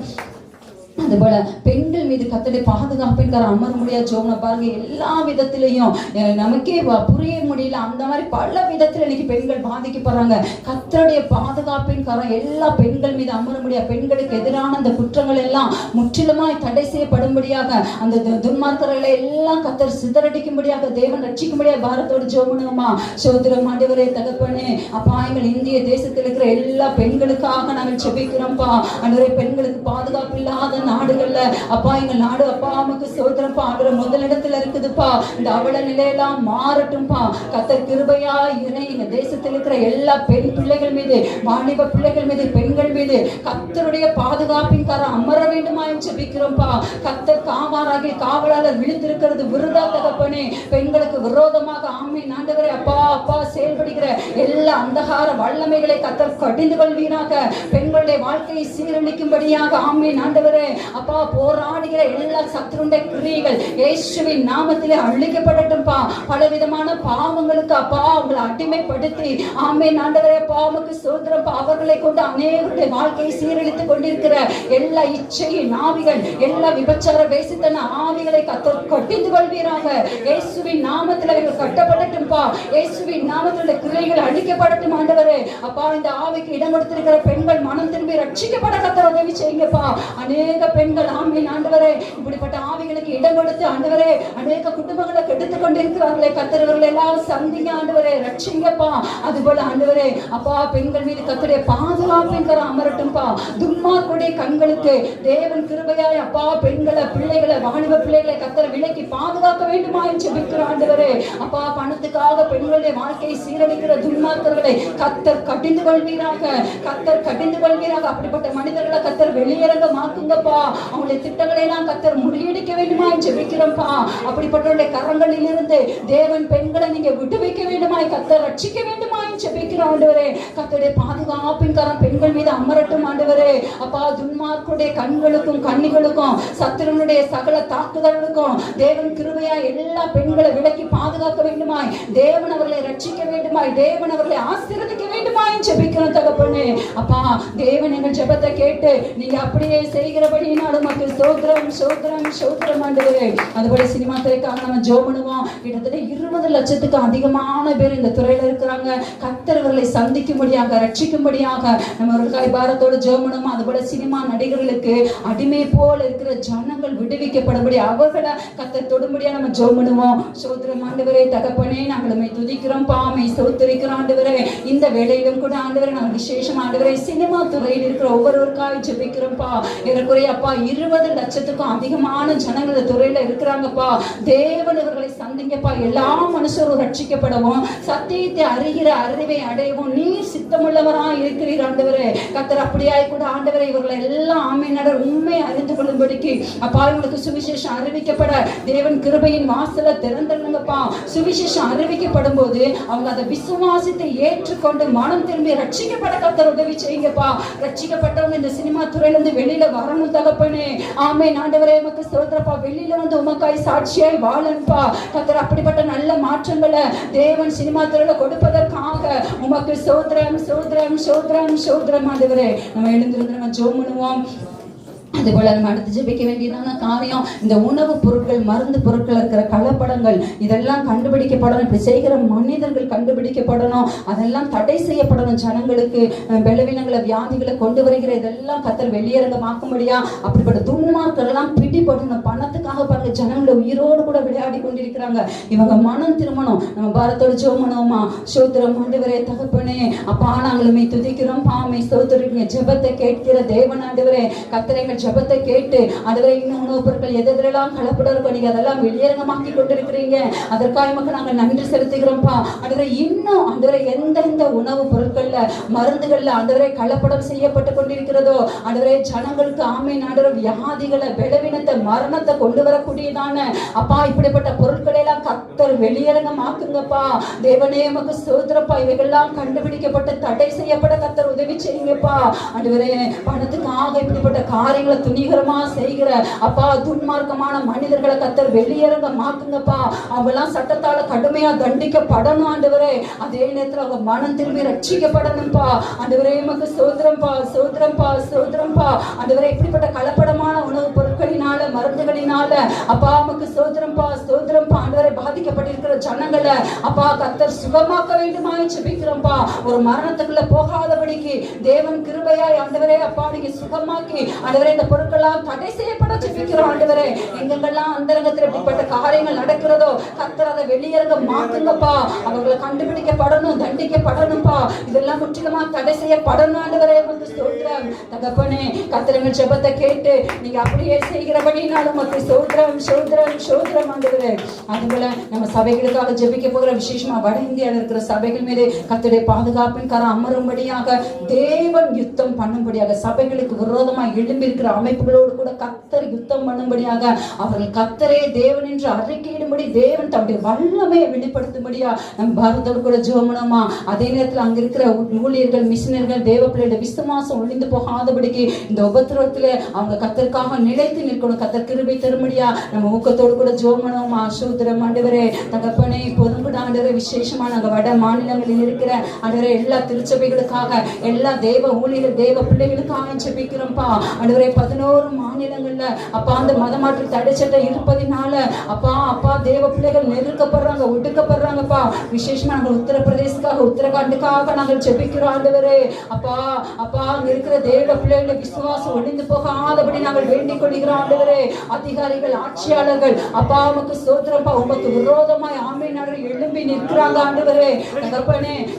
அதுபோல பெண்கள் மீது கர்த்தருடைய பாதுகாப்பின் கரம் அமர முடியாது ஜோம்னா பாருங்க. எல்லா விதத்திலையும் நமக்கே புரிய முடியல, அந்த மாதிரி பல விதத்துல இன்னைக்கு பெண்கள் பாதிக்கப்படுறாங்க. கர்த்தருடைய பாதுகாப்பின் கரம் எல்லா பெண்கள் மீது அமர முடியாது. பெண்களுக்கு எதிரான அந்த குற்றங்கள் எல்லாம் முற்றிலுமாய் தடை செய்யப்படும்படியாக, அந்த துன்மார்க்கர்களை எல்லாம் கர்த்தர் சிதறடிக்கும்படியாக, தேவன் ரட்சிக்கும்படியாக பாரத்தோடு ஜோமனுமா. சோதரம் ஆண்டவரே தகப்பனே அப்பா, எங்கள் இந்திய தேசத்தில் இருக்கிற எல்லா பெண்களுக்காக நாங்கள் ஜெபிக்கிறோம்ப்பா. ஆண்டவரே பெண்களுக்கு பாதுகாப்பு இல்லாத நாடுகள்ல அப்பா, எங்க நாடு அப்பா உமக்கு ஸ்தோத்திரம்ப்பா. ஆண்டவரே முதலிடத்துல இருக்குதுப்பா. இந்த அவல நிலையெல்லாம் மாறட்டும்பா. கர்த்தர் கிருபையா எங்க தேசத்தில் இருக்கிற எல்லா பெண் பிள்ளைகள் மீது, வாலிப பிள்ளைகள் மீது, பெண்கள் மீது கர்த்தருடைய பாதுகாப்பின் கரம் அமர வேண்டுமா என்று ஜெபிக்கிறோம்ப்பா. கர்த்தர் காவாராகி காவலாளர் விழித்திருக்கிறது விருதா தகப்பனே. பெண்களுக்கு விரோதமாக ஆமென் ஆண்டவரே அப்பா அப்பா செயல்படுகிற எல்லா அந்தகார வல்லமைகளை கர்த்தர் கடிந்து கொள்வீராக. பெண்களுடைய வாழ்க்கையை சீரழிக்கும்படியாக ஆமென் ஆண்டவரே அப்பா போராடுகிற எல்லா சத்துருடைய கிரியைகள் இயேசுவின் நாமத்திலே அழிக்கப்படட்டும்பா. பலவிதமான பாவங்களுக்கு அப்பா அவங்களை அடிமைப்படுத்தி ஆமென் ஆண்டவரே அப்பா உமக்கு ஸ்தோத்திரம்ப்பா. அவர்களை கொண்டு அநேகருடைய வாழ்க்கையை சீரழித்துக் கொண்டிருக்கிற எல்லா இச்சையின் ஆவிகள், எல்லா விபச்சார வேசித்தன ஆவிகளை கர்த்தர் கடிந்து கொள்வீராக. இயேசுவின் நாமத்தில் அவர்கள் கட்டப்படட்டும்பா. இயேசுவின் நாமத்தில் கிரியைகள் அழிக்கப்படட்டும் ஆண்டவரே அப்பா. இந்த ஆவிக்கு இடம் கொடுத்திருக்கிற பெண்கள் மனம் திரும்பி ரட்சிக்கப்பட கர்த்தர் உதவி செய்யுங்கப்பா. அநேக அநேக பெண்கள் ஆமீன் ஆண்டவரே இப்படிப்பட்ட ஆவிகளுக்கு இடம் கொடுத்து ஆண்டவரே அநேக குடும்பங்களை கெடுத்து கொண்டிருக்கிறார்களே கர்த்தர் இவர்களை எல்லாம் சந்திங்க ஆண்டவரே, ரட்சிங்கப்பா. அதுபோல ஆண்டவரே அப்பா பெண்கள் மீது கர்த்தருடைய பாதுகாப்பின் கரம் அமரட்டும்பா. துன்மார்க்கருடைய கண்களுக்கு தேவன் கிருபையாய் அப்பா பெண்களை பிள்ளைகளை வாலிப பிள்ளைகளை கர்த்தர் விலக்கி பாதுகாக்க வேண்டுமா என்று ஜெபிக்கிற ஆண்டவரே. அப்பா பணத்துக்காக பெண்களுடைய வாழ்க்கையை சீரழிக்கிற துன்மார்க்கர்களை கர்த்தர் கடிந்து கொள்வீராக, கர்த்தர் கடிந்து கொள்வீராக. அப்படிப்பட்ட மனிதர்களை கர்த்தர் வெளியரங்கமாக்குங்கப்பா. அவங்களுடைய திட்டங்களை எல்லாம் கர்த்தர் முறியடிக்க வேண்டுமா என்று ஜெபிக்கிறோம்ப்பா. அப்படிப்பட்டவருடைய கரங்களில் இருந்து தேவன் பெண்களை நீங்க விடுவிக்க வேண்டுமாய் கர்த்தர் ரட்சிக்க வேண்டுமாய் ஜெபிக்கிறோம் ஆண்டவரே. கர்த்தருடைய பாதுகாப்பின் கரம் பெண்கள் மீது அமரட்டும் ஆண்டவரே. அப்பா துன்மார்க்கருடைய கண்களுக்கும் கண்ணிகளுக்கும் சத்துருனுடைய சகல தாக்குதலுக்கும் தேவன் கிருபையா எல்லா பெண்களை விலக்கி பாதுகாக்க வேண்டுமாய், தேவன் அவர்களை ரட்சிக்க வேண்டுமாய், தேவன் அவர்களை ஆசீர்வதிக்க வேண்டுமாய் ஜெபிக்கிறோம் தகப்பனே. அப்பா தேவன் எங்கள் ஜெபத்தை கேட்டு நீங்க அப்படியே செய்கிறபடியினால் உமக்கு ஸ்தோத்திரம் ஸ்தோத்திரம் ஸ்தோத்திரம் ஆண்டவரே. அதுபோல சினிமா துறைக்காக நம்ம ஜெபம் பண்ணுவோம். கிட்டத்தட்ட 20 லட்சத்துக்கு அதிகமான பேர் இந்த துறையில இருக்கிறாங்க. கர்த்தர் அவர்களை சந்திக்கும்படியாக ரட்சிக்கும்படியாக நம்ம ஒரு பாரத்தோடு ஜெபம் பண்ணுவோம். அதுபோல சினிமா நடிகர்களுக்கு அடிமை போல இருக்கிற ஜனங்கள் விடுவிக்கப்படும்படி அவர்களை கர்த்தர் தொடும்படியா நம்ம ஜெபம் பண்ணுவோம். ஸ்தோத்திரம் ஆண்டவரே. தகப்பனே நாங்கள் துதிக்கிறோம் பாமை ஸ்தோத்திரிக்கிறோம் ஆண்டவரே. இந்த வேளையிலும் கூட ஆண்டவரே நாங்கள் விசேஷம் ஆண்டவரே சினிமா துறையில் இருக்கிற ஒவ்வொருவருக்காக ஜெபிக்கிறோம்ப்பா. ஏறக்குறைய அப்பா 20 லட்சத்துக்கும் அதிகமான ஜனங்கள் இந்த துறையில இருக்கிறாங்கப்பா. தேவன் இவர்களை சந்திங்கப்பா. எல்லா மனுஷரும் ரட்சிக்கப்படவும் சத்தியத்தை அறிகிற அறிவை அடையவும் நீர் சித்தமுள்ளவரா இருக்கிறீர் ஆண்டவரே. கர்த்தர் அப்படியாய் கூட ஆண்டவரே இவர்களை எல்லாம் ஆமென் உண்மை அறிந்து கொள்ளும்படிக்கு அப்பா இவங்களுக்கு சுவிசேஷம் அறிவிக்கப்பட தேவன் கிருபையின் வாசலை திறந்துங்கப்பா. சுவிசேஷம் அறிவிக்கப்படும் போது அவங்க அதை விசுவாசித்தை ஏற்றுக்கொண்டு மனம் திரும்பி ரட்சிக்கப்பட கர்த்தர் உதவி செய்யுங்கப்பா. ரட்சிக்கப்பட்டவங்க இந்த சினிமா துறையில இருந்து வெளியில வரணும் தகப்பனே. ஆமென் ஆண்டவரே உமக்கு ஸ்தோத்திரப்பா. வெளியில வந்து உமக்காய் சாட்சியாய் வாழணும்பா. கர்த்தர் அப்படிப்பட்ட நல்ல மாற்றங்களை தேவன் சினிமா துறையில கொடுப்பதற்காக உமக்கு ஸ்தோத்திரம் ஸ்தோத்திரம் ஸ்தோத்திரம் ஸ்தோத்திரம் ஆண்டவரே. நம்ம எழுந்திருந்து நம்ம ஜெபம் பண்ணுவோம். அதுபோல நம்ம அடுத்து ஜெபிக்க வேண்டியதான காரியம் இந்த உணவு பொருட்கள் மருந்து பொருட்கள் இருக்கிற கலப்படங்கள் இதெல்லாம் கண்டுபிடிக்கப்படணும். இப்படி செய்கிற மனிதர்கள் கண்டுபிடிக்கப்படணும். அதெல்லாம் தடை செய்யப்படணும். ஜனங்களுக்கு பலவீனங்களை வியாதிகளை கொண்டு வருகிற இதெல்லாம் கர்த்தர் வெளியரங்கமாக்கும்படியா அப்படிப்பட்ட துன்மார்க்கெல்லாம் பிடிபடணும். பணத்துக்காக பாருங்க ஜனங்களை உயிரோடு கூட விளையாடி கொண்டிருக்கிறாங்க. இவங்க மனம் திருமணம். நம்ம பாரத்தோடு ஜெபம் பண்ணுவோமா. ஸ்தோத்திரம் ஆண்டவரே தகப்பனே. அப்பா நாங்களுமே துதிக்கிறோம் பாமை ஸ்தோத்திரிக்கிறீங்க. ஜெபத்தை கேட்கிற தேவன் ஆண்டவரே. கர்த்தரை ஜெபத்தை கேட்டு ஆண்டவரே இன்னும் உணவுப் பொருட்கள் எதெல்லாம் கலப்படம் இருக்கும் நீங்க அதெல்லாம் வெளியரங்கமாக்கி கொண்டிருக்கிறீங்க. அதற்காக மக்கள் நாங்கள் நன்றி செலுத்துகிறோம்ப்பா. ஆண்டவரே இன்னும் ஆண்டவரே எந்தெந்த உணவுப் பொருட்கள்ல மருந்துகள்ல ஆண்டவரே கலப்படம் செய்யப்பட்டு கொண்டிருக்கிறதோ ஆண்டவரே ஜனங்களுக்கு ஆமென் ஆண்டவரே வியாதிகளை பலவீனத்தை மரணத்தை கொண்டு வரக்கூடியதான அப்பா இப்படிப்பட்ட பொருட்களை எல்லாம் கர்த்தர் வெளியரங்கமாக்குங்கப்பா. தேவனே உமக்கு ஸ்தோத்திரப்பா. இவைகள்லாம் கண்டுபிடிக்கப்பட்டு தடை செய்யப்பட கர்த்தர் உதவி செய்யுங்கப்பா. ஆண்டவரே பணத்துக்காக இப்படிப்பட்ட காரியங்களை துணிகரமா செய்கிற அப்பா துன்மார்க்கமான மனிதர்களை கர்த்தர் வெளியரங்கமாக்குங்கப்பா. அவங்கெல்லாம் சட்டத்தால கடுமையா தண்டிக்கப்படணும் ஆண்டவரே. அதே நேரத்தில் அவங்க மனம் திரும்பி ரட்சிக்கப்படணும்பா. ஆண்டவரே உமக்கு ஸ்தோத்திரம்பா ஸ்தோத்திரம்பா ஸ்தோத்திரம்பா. ஆண்டவரே இப்படிப்பட்ட கலப்படமான உணவுப் பொருட்களினால மருந்துகளினால அப்பா உமக்கு ஸ்தோத்திரம்பா ஸ்தோத்திரம்பா. ஆண்டவரே பாதிக்கப்பட்டிருக்கிற ஜனங்களை அப்பா கர்த்தர் சுகமாக்க வேண்டுமா ஜெபிக்கிறோம்ப்பா. ஒரு மரணத்துக்குள்ள போகாதபடிக்கு தேவன் கிருபையாய் ஆண்டவரே அப்பா நீங்க சுகமாக்கி ஆண்டவரே இந்த பொருட்கள்லாம் தடை செய்யப்பட ஜெபிக்கிறோம் ஆண்டவரே. எங்கெங்கெல்லாம் அந்தரங்கத்தில் இப்படிப்பட்ட காரியங்கள் நடக்கிறதோ கர்த்தர் அதை வெளியரங்கமாக்குங்கப்பா. அவங்களை கண்டுபிடிக்கப்படணும் தண்டிக்கப்படணும்பா. இதெல்லாம் முற்றிலுமா தடை செய்யப்படணும் ஆண்டவரே. உமக்கு ஸ்தோத்திரம் தகப்பனே. கர்த்தர் எங்கள் ஜெபத்தை கேட்டு நீங்க அப்படியே செய்கிறபடினாலும் உமக்கு ஸ்தோத்திரம் ஸ்தோத்திரம் ஸ்தோத்திரம் ஆண்டவரே. அதுபோல நம்ம சபைகளுக்காக ஜெபிக்க போகிற விசேஷமா வட இந்தியாவில் இருக்கிற சபைகள் மீது கர்த்தருடைய பாதுகாப்பின் கரம் அமரும்படியாக தேவன் யுத்தம் பண்ணும்படியாக சபைகளுக்கு விரோதமாக எழும்பி இருக்கிற அமைப்புகளோடு கூட கர்த்தர் யுத்தம் பண்ணும்படியாக அவர்கள் கர்த்தரே தேவன் என்று அறிக்கையிடும்படி தேவன் தன்னுடைய வல்லமையை வெளிப்படுத்தும்படியா நம்ம பாரதோடு கூட ஜெபமனமா. அதே நேரத்தில் அங்க இருக்கிற ஊழியர்கள் மிஷினர்கள் தேவ பிள்ளையோட விசுவாசம் ஒளிந்து போகாதபடிக்கு இந்த உபத்திரவத்திலே அவங்க கர்த்தருக்காக நிலைத்து நிற்கணும். கர்த்தர் கிருபை தரும்படியா நம்ம ஊக்கத்தோடு கூட ஜோமனோம் ஆசூத்திரம் ஆண்டவரே. தகப்பனே இப்போதும் கூட ஆண்டவரே விசேஷமா நாங்க வட மாநிலங்களில் இருக்கிற ஆண்டவரே எல்லா திருச்சபைகளுக்காக எல்லா தேவ ஊழியர் தேவ பிள்ளைகளுக்காக ஜெபிக்கிறோம்ப்பா ஆண்டவரே. 11 மாநிலங்கள்ல அப்பா அந்த மதமாற்று தடைச்சட்டை இருப்பதினால அப்பா தேவ பிள்ளைகள் நெருக்கப்படுறாங்க, ஒடுக்கப்படுறாங்கப்பா. விசேஷமா நாங்கள் உத்தரப்பிரதேசத்துக்காக உத்தரகாண்டுக்காக நாங்கள் ஜெபிக்கிறோம் ஆண்டவரே. அப்பா அங்க இருக்கிற தேவ பிள்ளைகளுடைய விசுவாசம் ஒளிந்து போகாதபடி நாங்கள் வேண்டிக் கொள்கிறோம் ஆண்டவரே. அதிகாரிகள் ஆட்சியாளர்கள் அப்பா உமக்கு ஸ்தோத்திரம்ப்பா. உமக்கு விரோதமாய் ஆமென் எழும்பி நிற்கிறாங்க ஆண்டவரே.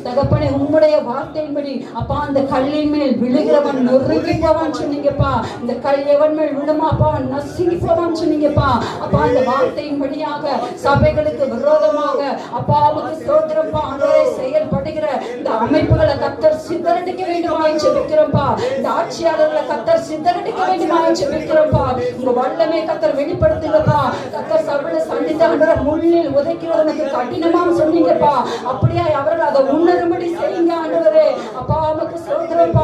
தகப்பனே உம்முடைய வார்த்தையின்படி அப்பா அந்த கல்லின் மேல் விழுகிறவன் நொறுங்கி போவான்னு சொன்னீங்கப்பா. இந்த கல் எவன் மேல் விழுமாப்பா நசுங்கி போவான்னு சொன்னீங்கப்பா. அப்பா அந்த வார்த்தையின்படியாக சபைகளுக்கு விரோதமாக அப்பா உமக்கு ஸ்தோத்திரம்ப்பா ஆண்டவரே செயல்படுகிற இந்த அமைப்புகளை கர்த்தர் சிதறடிக்க வேண்டுமாய் ஜெபிக்கிறோம்ப்பா. இந்த ஆட்சியாளர்களை கர்த்தர் சிதறடிக்க வேண்டுமாய் ஜெபிக்கிறோம்ப்பா. உங்க வல்லமை கர்த்தர் வெளிப்படுத்துங்கப்பா. கர்த்தர் சபையில சந்தித்த முள்ளில் உதைக்கிறவனுக்கு கடினமாக சொன்னீங்கப்பா. அப்படியே அவர்கள் அதை உணரும்படி செய்யுங்க ஆண்டவரே. அப்பா உமக்கு ஸ்தோத்திரம்ப்பா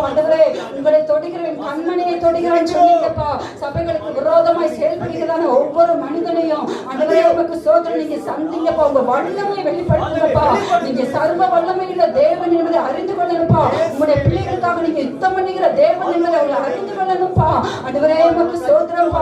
ஆண்டவரே. உங்களை தொடுகிறேன் கண்மணியை தொடுகிறேன் சொன்னீங்கப்பா. சபைகளுக்கு விரோதமாய் செயல்படுகிறதான ஒவ்வொரு மனிதனையும் ஆண்டவரே உமக்கு ஸ்தோத்திரம் நீங்க சந்திங்கப்பா. உங்க வல்லமை வெளிப்படுத்துங்கப்பா. நீங்க சர்வ வல்லமையுள்ள தேவன் என்பதை அறிந்து கொள்ளணும்ப்பா. உங்களுடைய பிள்ளைகளுக்காக நீங்க யுத்தம் பண்ணுகிற தேவன் என்பதை அவங்களை அறிந்து கொள்ளணும்ப்பா. ஆண்டவரே உமக்கு ஸ்தோத்திரம்ப்பா